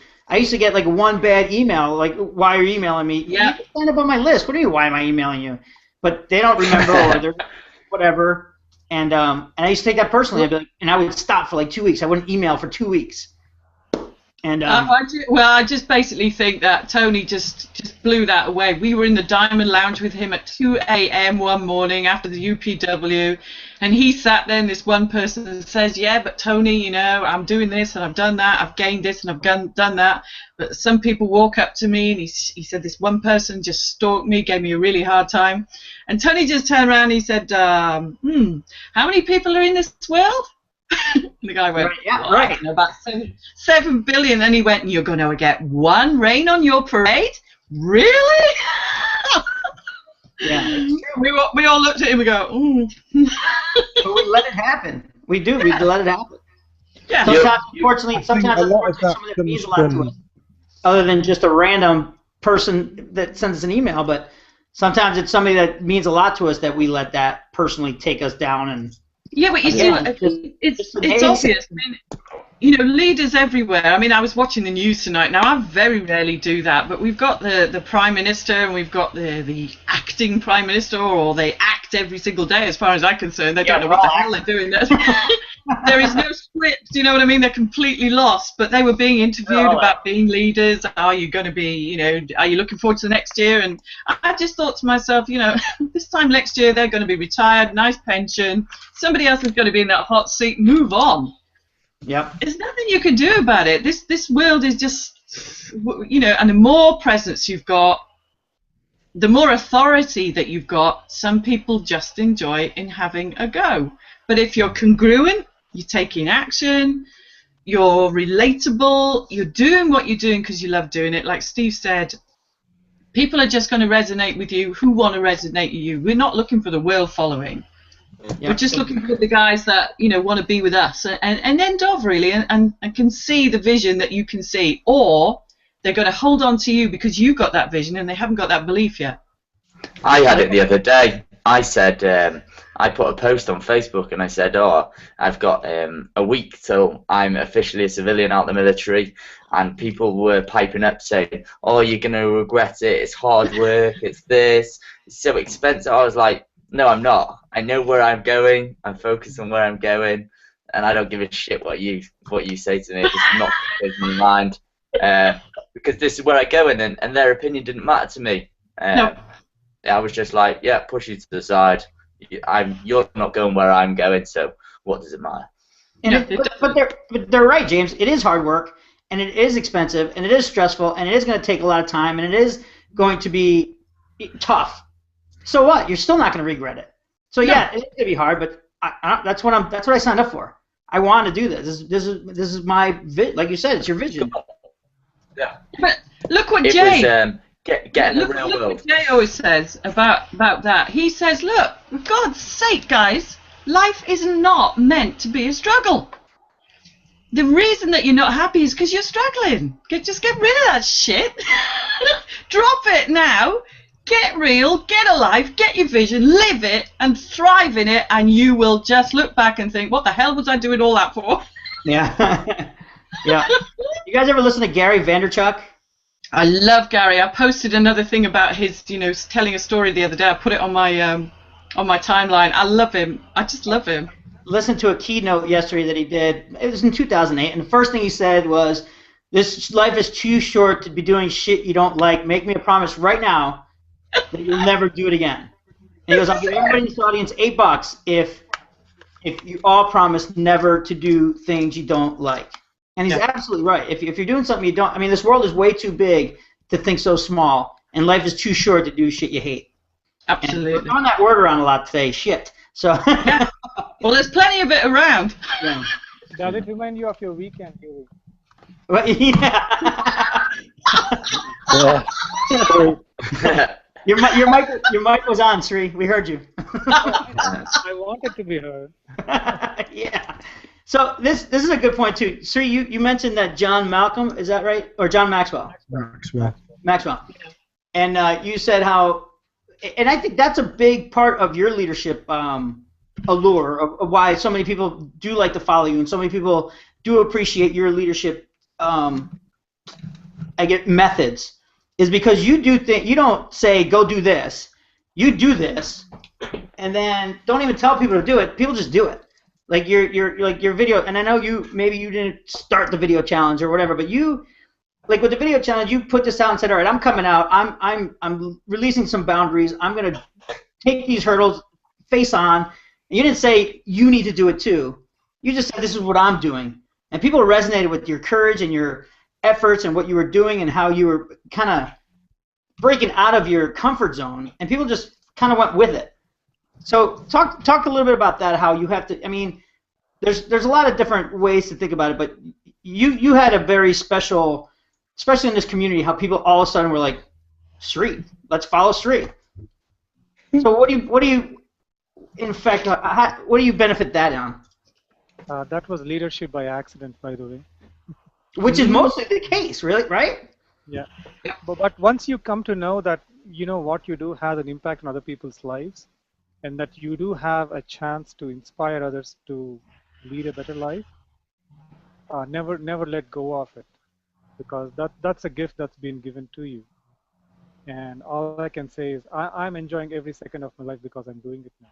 get like one bad email, like, why are you emailing me? Yeah. You sign up on my list. What do you mean, why am I emailing you? But they don't remember, or they're whatever. And I used to take that personally. I'd be like, and I would stop for like 2 weeks. I wouldn't email for 2 weeks. And I just basically think that Tony just blew that away. We were in the Diamond Lounge with him at 2 a.m. one morning after the UPW, and he sat there, and this one person says, yeah, but Tony, you know, I'm doing this and I've done that, I've gained this and I've done that, but some people walk up to me, and he said this one person just stalked me, gave me a really hard time, and Tony just turned around and he said, how many people are in this world? And the guy went, I don't know, about 7 billion. And he went, and you're going to get one rain on your parade? Really? yeah, we all looked at him and go, ooh. But we let it happen. We do. We let it happen. Yeah. Sometimes, unfortunately, sometimes a lot of that something that means a lot to us, other than just a random person that sends us an email. But sometimes it's somebody that means a lot to us that we let that personally take us down and. Yeah, but you see, it's obvious. I mean, you know, leaders everywhere. I mean, I was watching the news tonight. Now, I very rarely do that, but we've got the Prime Minister and we've got the acting Prime Minister, or they act every single day as far as I'm concerned. They don't know what the hell they're doing. There is no script, you know what I mean? They're completely lost, but they were being interviewed about being leaders. Are you going to be, you know, are you looking forward to the next year? And I just thought to myself, you know, this time next year they're going to be retired, nice pension. Somebody else is going to be in that hot seat. Move on. Yep. There's nothing you can do about it. This world is just, you know, and the more presence you've got, the more authority that you've got, some people just enjoy in having a go. But if you're congruent, you're taking action, you're relatable, you're doing what you're doing because you love doing it. Like Steve said, people are just going to resonate with you who want to resonate with you. We're not looking for the world following. Yeah. We're just looking for the guys that, you know, want to be with us and end of really and can see the vision that you can see. Or they're going to hold on to you because you've got that vision and they haven't got that belief yet. I had it the other day. I said, I put a post on Facebook and I said, I've got a week till I'm officially a civilian out of the military, and people were piping up saying, you're going to regret it, it's hard work, it's this, it's so expensive. I was like, no, I'm not. I know where I'm going, I'm focused on where I'm going, and I don't give a shit what you say to me. It's not in my mind, because this is where I'm going, and their opinion didn't matter to me. No. I was just like, yeah, push you to the side. You're not going where I'm going, so what does it matter? And but they're right, James. It is hard work, and it is expensive, and it is stressful, and it is going to take a lot of time, and it is going to be tough. So what? You're still not going to regret it. So yeah, it's going to be hard, but that's what I signed up for. I want to do this. This is my like you said, it's your vision. Yeah. But look what Jay. Get in the real world. Look what Jay always says about that. He says, look, for God's sake, guys, life is not meant to be a struggle. The reason that you're not happy is because you're struggling. Just get rid of that shit. Drop it now. Get real, get alive, get your vision, live it, and thrive in it, and you will just look back and think, what the hell was I doing all that for? Yeah. Yeah. You guys ever listen to Gary Vaynerchuk? I love Gary. I posted another thing about his, you know, telling a story the other day. I put it on my timeline. I love him. I just love him. Listened to a keynote yesterday that he did. It was in 2008, and the first thing he said was, "This life is too short to be doing shit you don't like. Make me a promise right now that you'll never do it again." And he goes, "I'll give everybody in this audience $8 if you all promise never to do things you don't like." And he's absolutely right. If you're doing something you don't, I mean, this world is way too big to think so small, and life is too short to do shit you hate. Absolutely. And we're throwing that word around a lot today, shit. So. Yeah. Well, there's plenty of it around. Yeah. Does it remind you of your weekend, Huey? Well, yeah. Your mic was on, Sri. We heard you. I wanted to be heard. Yeah. So this is a good point too. Sri, you mentioned that John Malcolm, is that right? Or John Maxwell? Maxwell. And you said how, and I think that's a big part of your leadership allure of why so many people do like to follow you, and so many people do appreciate your leadership. Methods is because you do you don't say go do this, you do this, and then don't even tell people to do it. People just do it. like your video, and I know maybe you didn't start the video challenge or whatever, but you, like with the video challenge, you put this out and said, all right, I'm coming out, I'm releasing some boundaries, I'm gonna take these hurdles face on. And you didn't say you need to do it too. You just said this is what I'm doing, and people resonated with your courage and your efforts and what you were doing and how you were kind of breaking out of your comfort zone, and people just kind of went with it. So talk a little bit about that. How you have to. I mean, there's a lot of different ways to think about it, but you had a very special, especially in this community, how people all of a sudden were like, Sri, let's follow Sri. So what do you in fact, what do you benefit that on? That was leadership by accident, by the way. Which is mostly the case, really, right? Yeah. But once you come to know that what you do has an impact on other people's lives, and that you do have a chance to inspire others to lead a better life, never let go of it, because that's a gift that's been given to you. And all I can say is I'm enjoying every second of my life because I'm doing it now.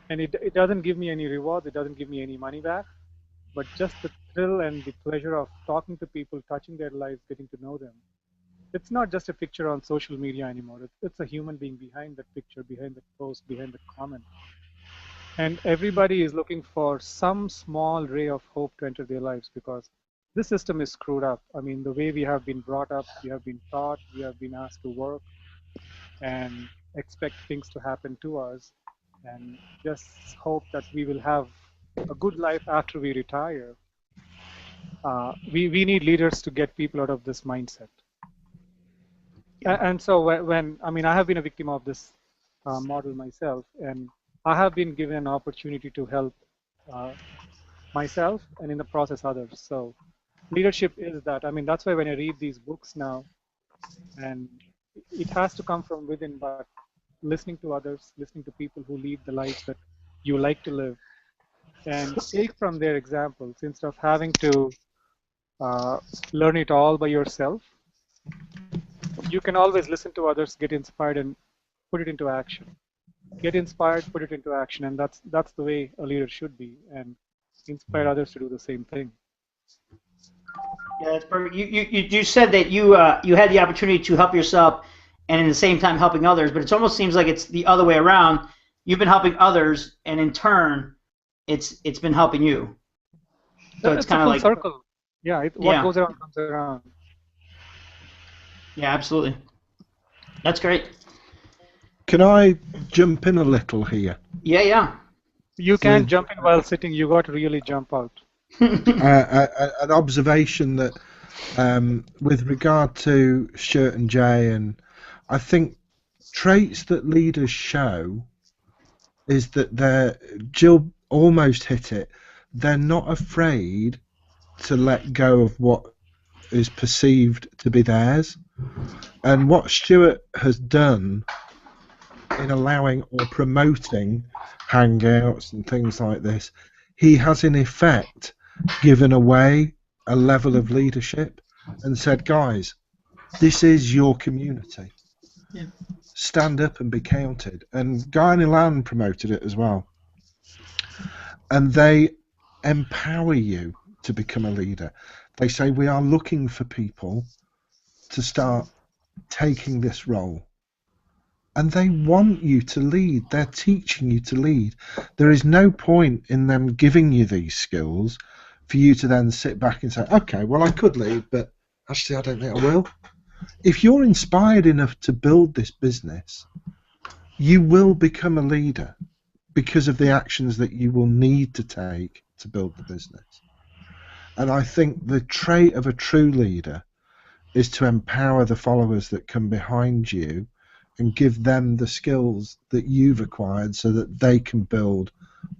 And it doesn't give me any rewards, it doesn't give me any money back, but just the thrill and the pleasure of talking to people, touching their lives, getting to know them. It's not just a picture on social media anymore. It's a human being behind that picture, behind that post, behind that comment. And everybody is looking for some small ray of hope to enter their lives, because this system is screwed up. I mean, the way we have been brought up, we have been taught, we have been asked to work and expect things to happen to us, and just hope that we will have a good life after we retire. We need leaders to get people out of this mindset. And so I have been a victim of this model myself, and I have been given an opportunity to help myself and in the process others. So leadership is that. I mean, that's why when I read these books now, and it has to come from within, but listening to others, listening to people who lead the lives that you like to live, and take from their examples instead of having to learn it all by yourself. You can always listen to others, get inspired, and put it into action. Get inspired, put it into action, and that's the way a leader should be, and inspire others to do the same thing. Yeah, that's perfect. You said that you had the opportunity to help yourself, and in the same time helping others, but it almost seems like it's the other way around. You've been helping others, and in turn, it's been helping you. So it's kind of like circle. Yeah, what goes around comes around. Yeah, absolutely. That's great. Can I jump in a little here? Yeah. You can't jump in while sitting. You got to really jump out. An observation that, with regard to Stuart and Jay, and I think traits that leaders show is that Jill almost hit it. They're not afraid to let go of what is perceived to be theirs. And what Stuart has done in allowing or promoting hangouts and things like this, he has in effect given away a level of leadership and said, guys, this is your community. Yeah. Stand up and be counted. And Guy and Ilan promoted it as well. And they empower you to become a leader. They say, we are looking for people to start taking this role. And they want you to lead. They're teaching you to lead. There is no point in them giving you these skills for you to then sit back and say, okay, well, I could lead, but actually I don't think I will. If you're inspired enough to build this business, you will become a leader because of the actions that you will need to take to build the business. And I think the trait of a true leader is to empower the followers that come behind you and give them the skills that you've acquired so that they can build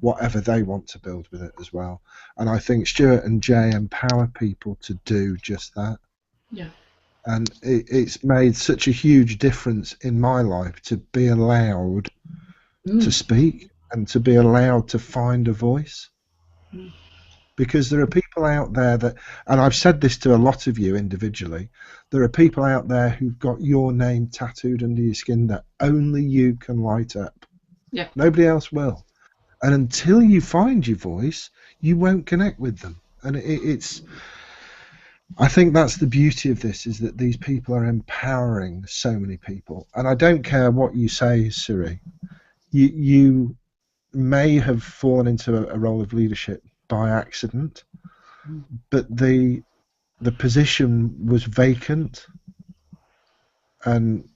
whatever they want to build with it as well. And I think Stuart and Jay empower people to do just that. Yeah. And it's made such a huge difference in my life to be allowed to speak and to be allowed to find a voice. Because there are people out there that, and I've said this to a lot of you individually, there are people out there who've got your name tattooed under your skin that only you can light up. Yeah. Nobody else will. And until you find your voice, you won't connect with them. And it's, I think that's the beauty of this, is that these people are empowering so many people. And I don't care what you say, Siri. You may have fallen into a role of leadership by accident, but the position was vacant. And,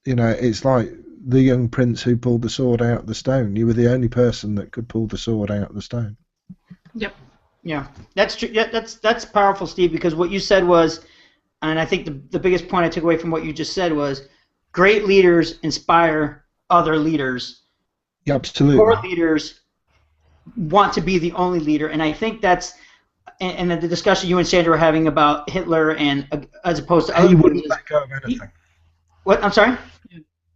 you know, it's like the young prince who pulled the sword out of the stone. You were the only person that could pull the sword out of the stone. Yep. Yeah, that's true. Yeah, that's powerful, Steve, because what you said was, and I think the biggest point I took away from what you just said was, great leaders inspire other leaders. Yeah, absolutely. Poor leaders want to be the only leader, and I think that's, and the discussion you and Sandra were having about Hitler, and as opposed to other he wouldn't leaders, let go of anything. what? I'm sorry.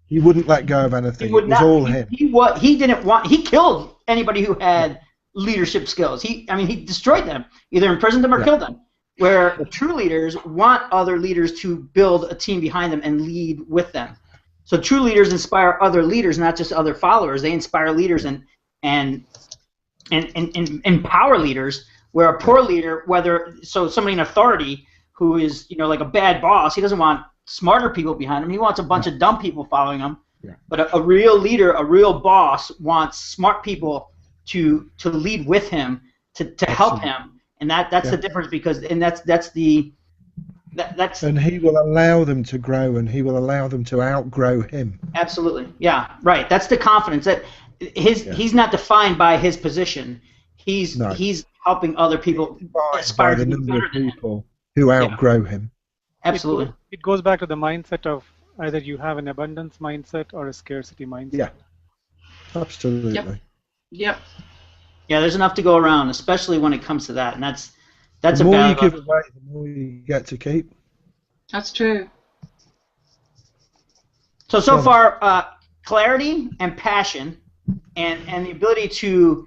He wouldn't let go of anything. He would It was not. all him. He didn't want. He killed anybody who had leadership skills. He destroyed them, either imprisoned them or killed them. Where true leaders want other leaders to build a team behind them and lead with them. So true leaders inspire other leaders, not just other followers. They inspire leaders and empower leaders. Where a poor leader, somebody in authority who is, you know, like a bad boss, he doesn't want smarter people behind him. He wants a bunch of dumb people following him. Yeah. But a real leader, a real boss, wants smart people to lead with him, to help him, and that's the difference, because that's and he will allow them to grow, and he will allow them to outgrow him. Absolutely, yeah, right. That's the confidence that he's not defined by his position. He's helping other people aspire to be better than him. Who outgrow him. Absolutely. It goes back to the mindset of either you have an abundance mindset or a scarcity mindset. Yeah, absolutely. Yep. Yeah, there's enough to go around, especially when it comes to that, and that's the more you give away, the more you get to keep. That's true. So far, clarity and passion, and the ability to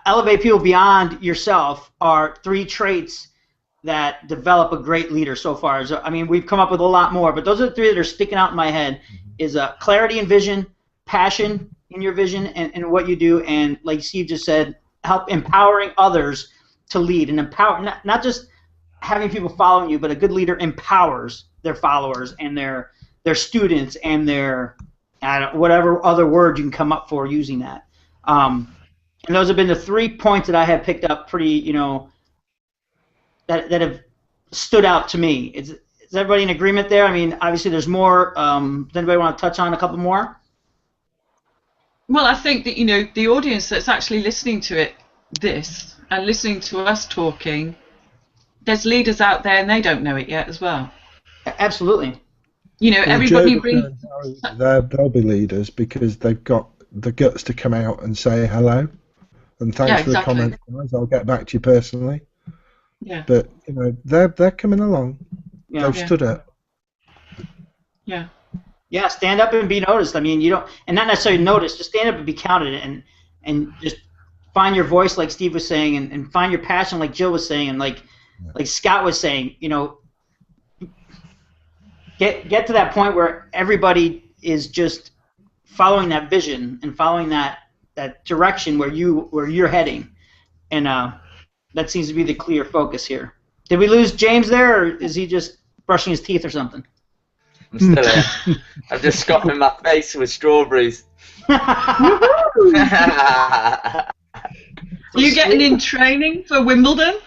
elevate people beyond yourself are three traits that develop a great leader so far. So, I mean, we've come up with a lot more, but those are the three that are sticking out in my head: is clarity in vision, passion in your vision and what you do, and like Steve just said, help empowering others to lead, and empower, not just having people following you, but a good leader empowers their followers and their students and their whatever other word you can come up for using that. And those have been the 3 points that I have picked up pretty, you know, that have stood out to me. Is everybody in agreement there? I mean, obviously there's more. Does anybody want to touch on a couple more? Well, I think that, you know, the audience that's actually listening to this and listening to us talking, there's leaders out there and they don't know it yet as well. Absolutely. You know, everybody brings... They'll be leaders because they've got the guts to come out and say hello. And thanks for the comment, guys. I'll get back to you personally. Yeah. But, you know, they're coming along. Yeah. They've stood up. Yeah. Yeah, stand up and be noticed. I mean, you don't, and not necessarily noticed, just stand up and be counted, and just find your voice, like Steve was saying, and find your passion, like Jill was saying, and like Scott was saying. You know, get to that point where everybody is just following that vision and following that direction where you're heading, and that seems to be the clear focus here. Did we lose James there, or is he just brushing his teeth or something? I'm still here. I'm just scoffing my face with strawberries. Are you getting in training for Wimbledon?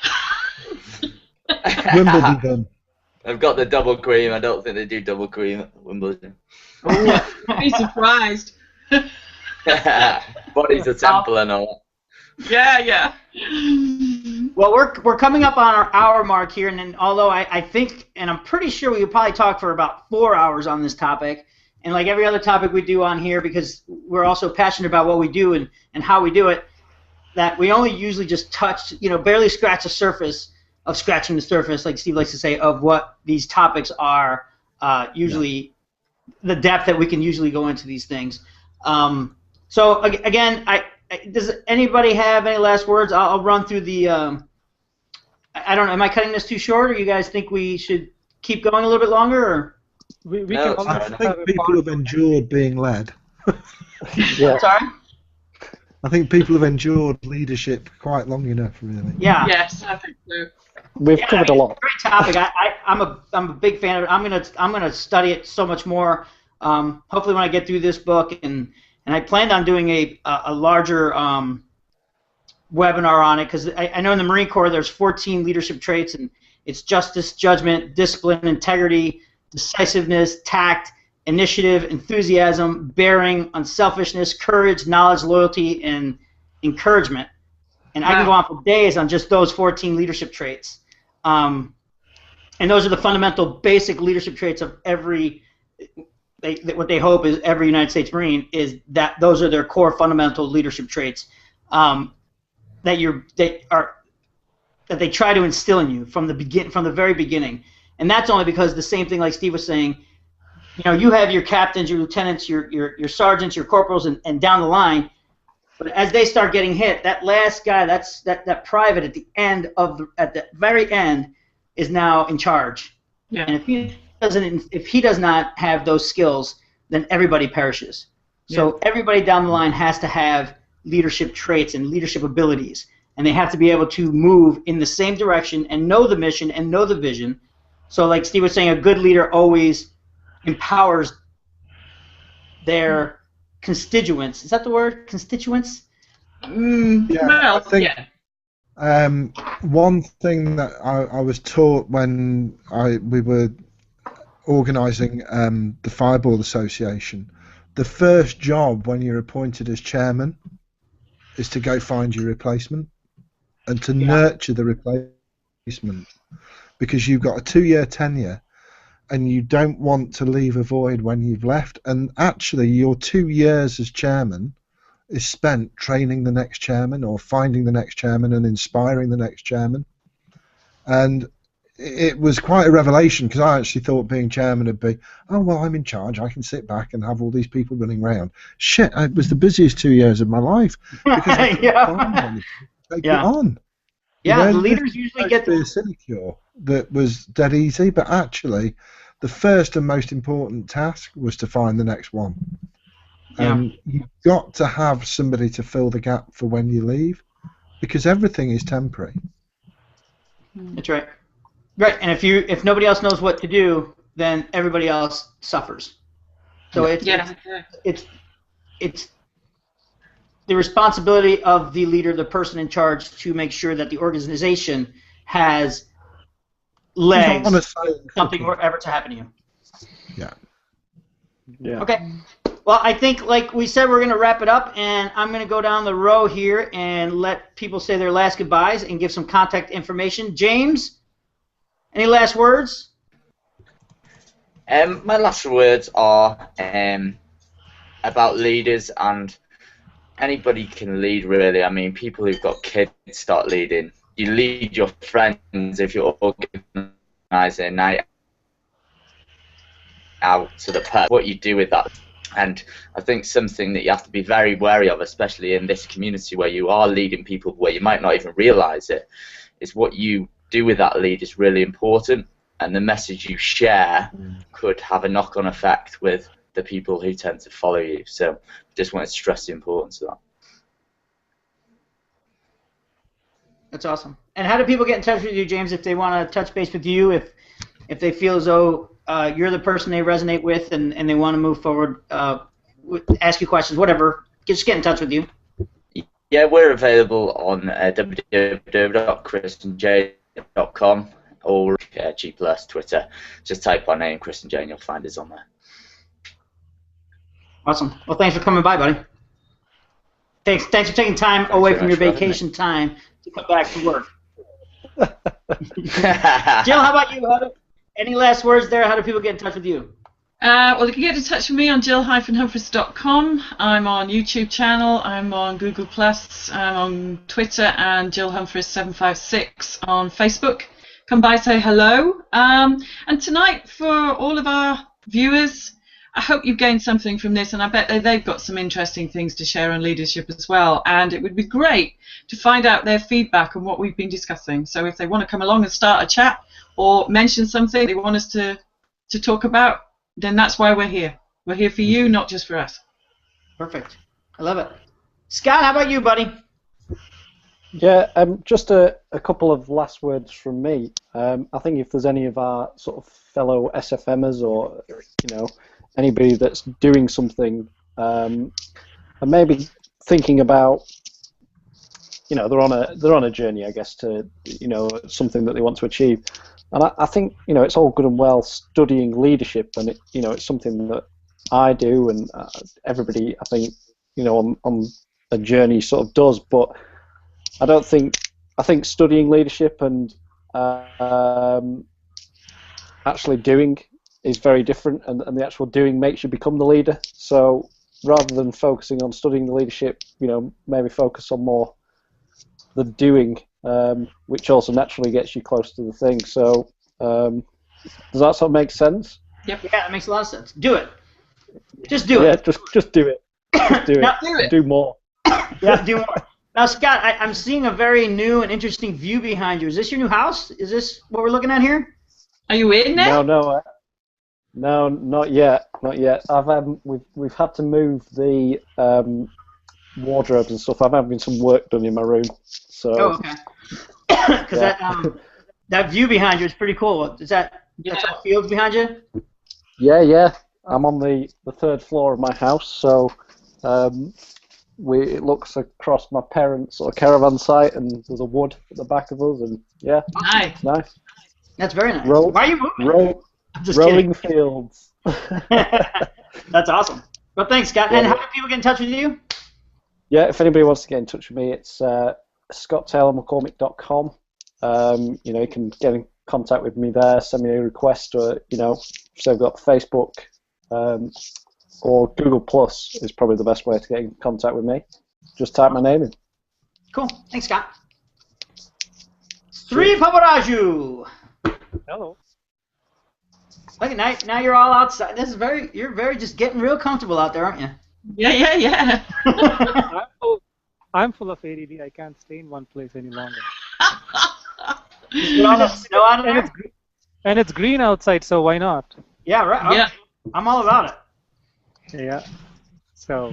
Wimbledon. I've got the double cream. I don't think they do double cream at Wimbledon. Be surprised. Body's a temple and all that. Yeah. Well, we're coming up on our hour mark here, and then, although I think, and I'm pretty sure we could probably talk for about 4 hours on this topic, and like every other topic we do on here, because we're also passionate about what we do and how we do it, that we only usually just touch, you know, barely scratch the surface of scratching the surface, like Steve likes to say, of what these topics are, usually the depth that we can usually go into these things. So again, does anybody have any last words? I'll run through the. I don't know. Am I cutting this too short, or you guys think we should keep going a little bit longer? Or? I think people have endured being led. Yeah. Sorry. I think people have endured leadership quite long enough, really. Yeah. Yes, I think so. We've covered a lot. Great topic. I'm a big fan of it. I'm gonna study it so much more. Hopefully, when I get through this book, and I planned on doing a larger webinar on it, because I know in the Marine Corps there's 14 leadership traits, and it's justice, judgment, discipline, integrity, decisiveness, tact, initiative, enthusiasm, bearing, unselfishness, courage, knowledge, loyalty, and encouragement. And I can go on for days on just those 14 leadership traits. And those are the fundamental basic leadership traits of what they hope is every United States Marine, is that those are their core fundamental leadership traits that they try to instill in you from the very beginning. And that's only because the same thing, like Steve was saying, you have your captains, your lieutenants, your sergeants, your corporals, and down the line. But as they start getting hit, that last guy, that private at the very end, is now in charge. Yeah. And if he does not have those skills, then everybody perishes. So everybody down the line has to have leadership traits and leadership abilities, and they have to be able to move in the same direction and know the mission and know the vision. So, like Steve was saying, a good leader always empowers their constituents. Is that the word? Constituents? I think one thing that I was taught when we were organising the Fireball Association, the first job when you're appointed as chairman is to go find your replacement and to nurture the replacement, because you've got a 2-year tenure and you don't want to leave a void when you've left. And actually your 2 years as chairman is spent training the next chairman or finding the next chairman and inspiring the next chairman. And it was quite a revelation, because I actually thought being chairman would be, oh, well, I'm in charge, I can sit back and have all these people running around. Shit, it was the busiest 2 years of my life, because I couldn't find anything to take it on. Yeah, the leaders usually get the sinecure that was dead easy, but actually the first and most important task was to find the next one. And you've got to have somebody to fill the gap for when you leave, because everything is temporary. That's right. Right, and if nobody else knows what to do, then everybody else suffers. So it's the responsibility of the leader, the person in charge, to make sure that the organization has legs, something ever to happen to you. Yeah. Okay. Well, I think, like we said, we're going to wrap it up, and I'm going to go down the row here and let people say their last goodbyes and give some contact information. James, any last words? My last words are about leaders, and anybody can lead, really. I mean, people who've got kids start leading. You lead your friends if you're organising a night out to the pub. What you do with that. And I think something that you have to be very wary of, especially in this community where you are leading people where you might not even realise it, is what you do with that lead is really important, and the message you share could have a knock-on effect with the people who tend to follow you. So just wanted to stress the importance of that. That's awesome. And how do people get in touch with you, James, if they want to touch base with you, if they feel as though you're the person they resonate with and they want to move forward, ask you questions, whatever, just get in touch with you? Yeah, we're available on www.chrisandjane.com or G+, Twitter. Just type our name, Chris and Jane, you'll find us on there. Awesome. Well, thanks for coming by, buddy. Thanks for taking time away from your vacation time to come back to work. Jill, how about you? Any last words there? How do people get in touch with you? Well, you can get in touch with me on jill-humphreys.com. I'm on YouTube channel. I'm on Google+. I'm on Twitter and Jill Humphreys 756 on Facebook. Come by, say hello. And tonight, for all of our viewers, I hope you've gained something from this, and I bet they've got some interesting things to share on leadership as well. And it would be great to find out their feedback on what we've been discussing. So if they want to come along and start a chat or mention something they want us to talk about, then that's why we're here. We're here for you, not just for us. Perfect. I love it. Scott, how about you, buddy? Yeah, just a couple of last words from me. I think if there's any of our sort of fellow SFMers or anybody that's doing something and maybe thinking about they're on a journey, I guess, to something that they want to achieve. And I think it's all good and well studying leadership, and it's something that I do, and everybody I think on a journey sort of does. But I think studying leadership and actually doing is very different, and the actual doing makes you become the leader. So rather than focusing on studying the leadership, maybe focus on more the doing, which also naturally gets you close to the thing. So does that sort of make sense? Yep. Yeah, that makes a lot of sense. Do it. Just do it. Yeah, just do it. Just do it. Now, do it. Do more. Yeah, do more. Now, Scott, I'm seeing a very new and interesting view behind you. Is this your new house? Is this what we're looking at here? Are you in there? No, not yet. Not yet. We've had to move the wardrobes and stuff. I'm having some work done in my room. So. Oh, okay. Because that view behind you is pretty cool. That's all fields behind you? Yeah. I'm on the third floor of my house, so it looks across my parents' sort of caravan site, and there's a wood at the back of us, and yeah, nice. That's very nice. Why are you moving? Rolling fields. That's awesome. Well, thanks, Scott. Yeah, and how do people get in touch with you? Yeah, if anybody wants to get in touch with me, it's scottaylormccormick.com. You can get in contact with me there, send me a request, or so I've got Facebook or Google Plus is probably the best way to get in contact with me. Just type my name in. Cool. Thanks, Scott. Sri Paparaju. Hello. Look, now you're all outside. You're very just getting real comfortable out there, aren't you? Yeah. I'm full of ADD. I can't stay in one place any longer. Snow out of there? And it's green outside, so why not? Yeah, right. Yeah. I'm all about it. Yeah. So,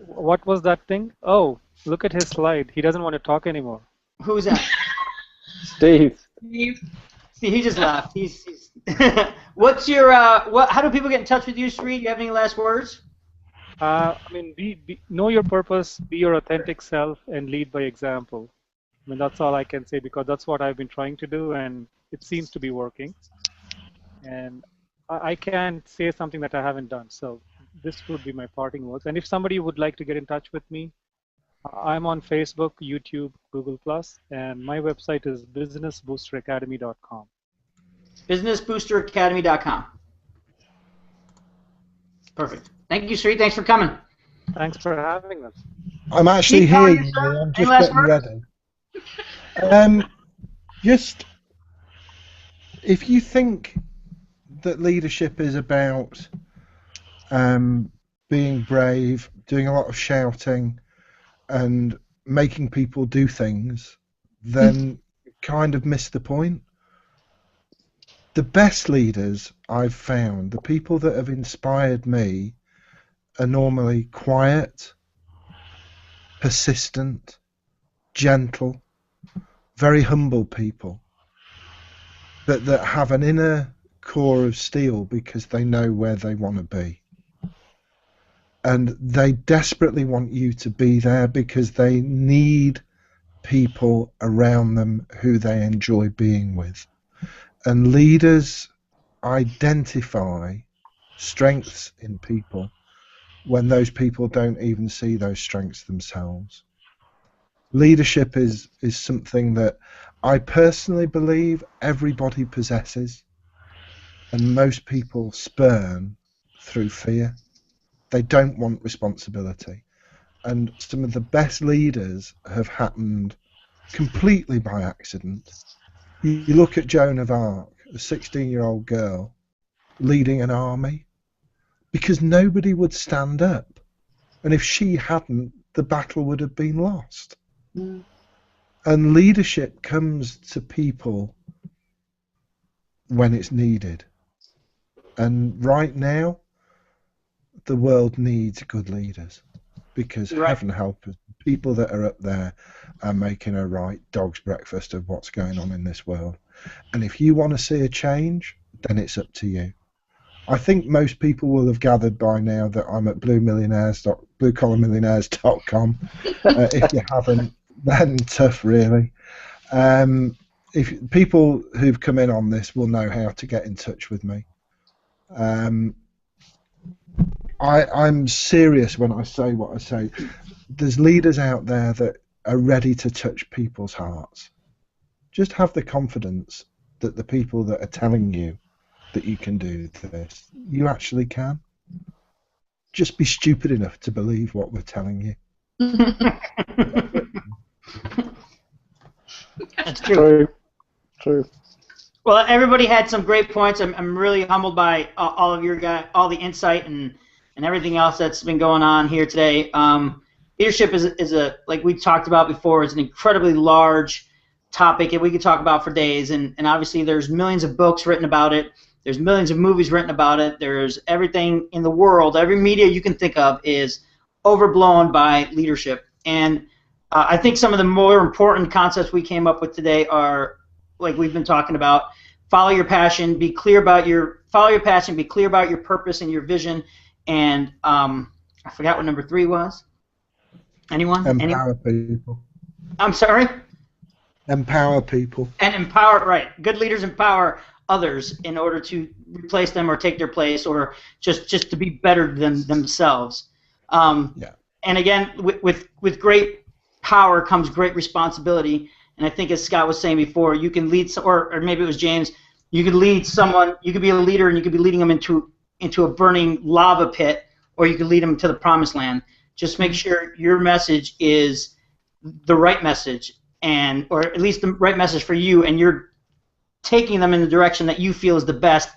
what was that thing? Oh, look at his slide. He doesn't want to talk anymore. Who's that? Steve. See, he just laughed. He's What's your how do people get in touch with you, Sri? Do you have any last words? Know your purpose, be your authentic self, and lead by example. That's all I can say, because that's what I've been trying to do, and it seems to be working. And I can't say something that I haven't done. So this would be my parting words. And if somebody would like to get in touch with me, I'm on Facebook, YouTube, Google+, and my website is businessboosteracademy.com. Businessboosteracademy.com. Perfect. Thank you, Sri. Thanks for coming. Thanks for having us. I'm actually here. I'm just getting ready. Just if you think that leadership is about being brave, doing a lot of shouting, and making people do things, then you kind of miss the point. The best leaders I've found, the people that have inspired me, are normally quiet, persistent, gentle, very humble people that have an inner core of steel because they know where they want to be. And they desperately want you to be there because they need people around them who they enjoy being with. And leaders identify strengths in people when those people don't even see those strengths themselves. Leadership is something that I personally believe everybody possesses, and most people spurn through fear. They don't want responsibility. And some of the best leaders have happened completely by accident. You look at Joan of Arc, a 16-year-old girl leading an army, because nobody would stand up. And if she hadn't, the battle would have been lost. Mm. And leadership comes to people when it's needed. And right now, the world needs good leaders, because Right. heaven help us, people that are up there are making a right dog's breakfast of what's going on in this world. And if you want to see a change, then it's up to you. I think most people will have gathered by now that I'm at bluecollarmillionaires.com. If you haven't, then tough, really. If people who've come in on this will know how to get in touch with me. I'm serious when I say what I say. There's leaders out there that are ready to touch people's hearts. Just have the confidence that the people that are telling you that you can do this, you actually can. Just be stupid enough to believe what we're telling you. That's true. True. Well, everybody had some great points. I'm really humbled by all of your guys, all the insight and everything else that's been going on here today. Leadership is a, like we talked about before, is an incredibly large topic that we could talk about for days. And obviously there's millions of books written about it. There's millions of movies written about it. There's everything in the world. Every media you can think of is overblown by leadership. And I think some of the more important concepts we came up with today are, like we've been talking about, follow your passion, be clear about your purpose and your vision, and I forgot what number 3 was. Anyone? Empower people. I'm sorry? Empower people. And empower, right. Good leaders empower others in order to replace them or take their place, or just to be better than themselves. Yeah. And again, with great power comes great responsibility. And I think, as Scott was saying before, you can lead, or maybe it was James, you could lead someone, you could be a leader and you could be leading them into a burning lava pit, or you could lead them to the promised land. Just make sure your message is the right message, or at least the right message for you, and you're taking them in the direction that you feel is the best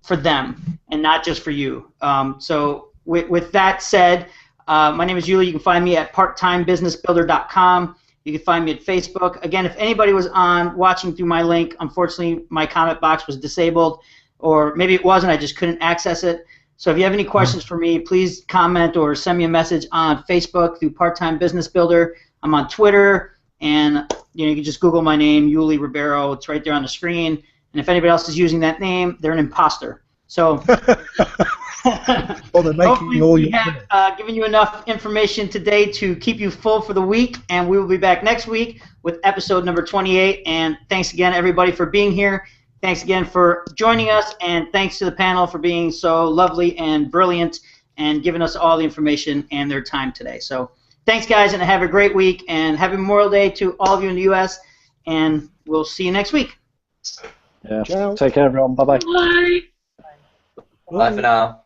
for them and not just for you. So with that said, my name is Yuli. You can find me at parttimebusinessbuilder.com. You can find me at Facebook. Again, if anybody was watching through my link, unfortunately my comment box was disabled, or maybe it wasn't, I just couldn't access it. So if you have any questions for me, please comment or send me a message on Facebook through Part-Time Business Builder. I'm on Twitter, and you can just Google my name, Yuli Ribeiro. It's right there on the screen. And if anybody else is using that name, they're an imposter. So Well, they're making hopefully all we your have given you enough information today to keep you full for the week, and we will be back next week with episode number 28. And thanks again, everybody, for being here. Thanks again for joining us, and thanks to the panel for being so lovely and brilliant and giving us all the information and their time today. So thanks, guys, and have a great week, and happy Memorial Day to all of you in the U.S., and we'll see you next week. Yeah. Ciao. Take care, everyone. Bye-bye. Bye. Bye for now.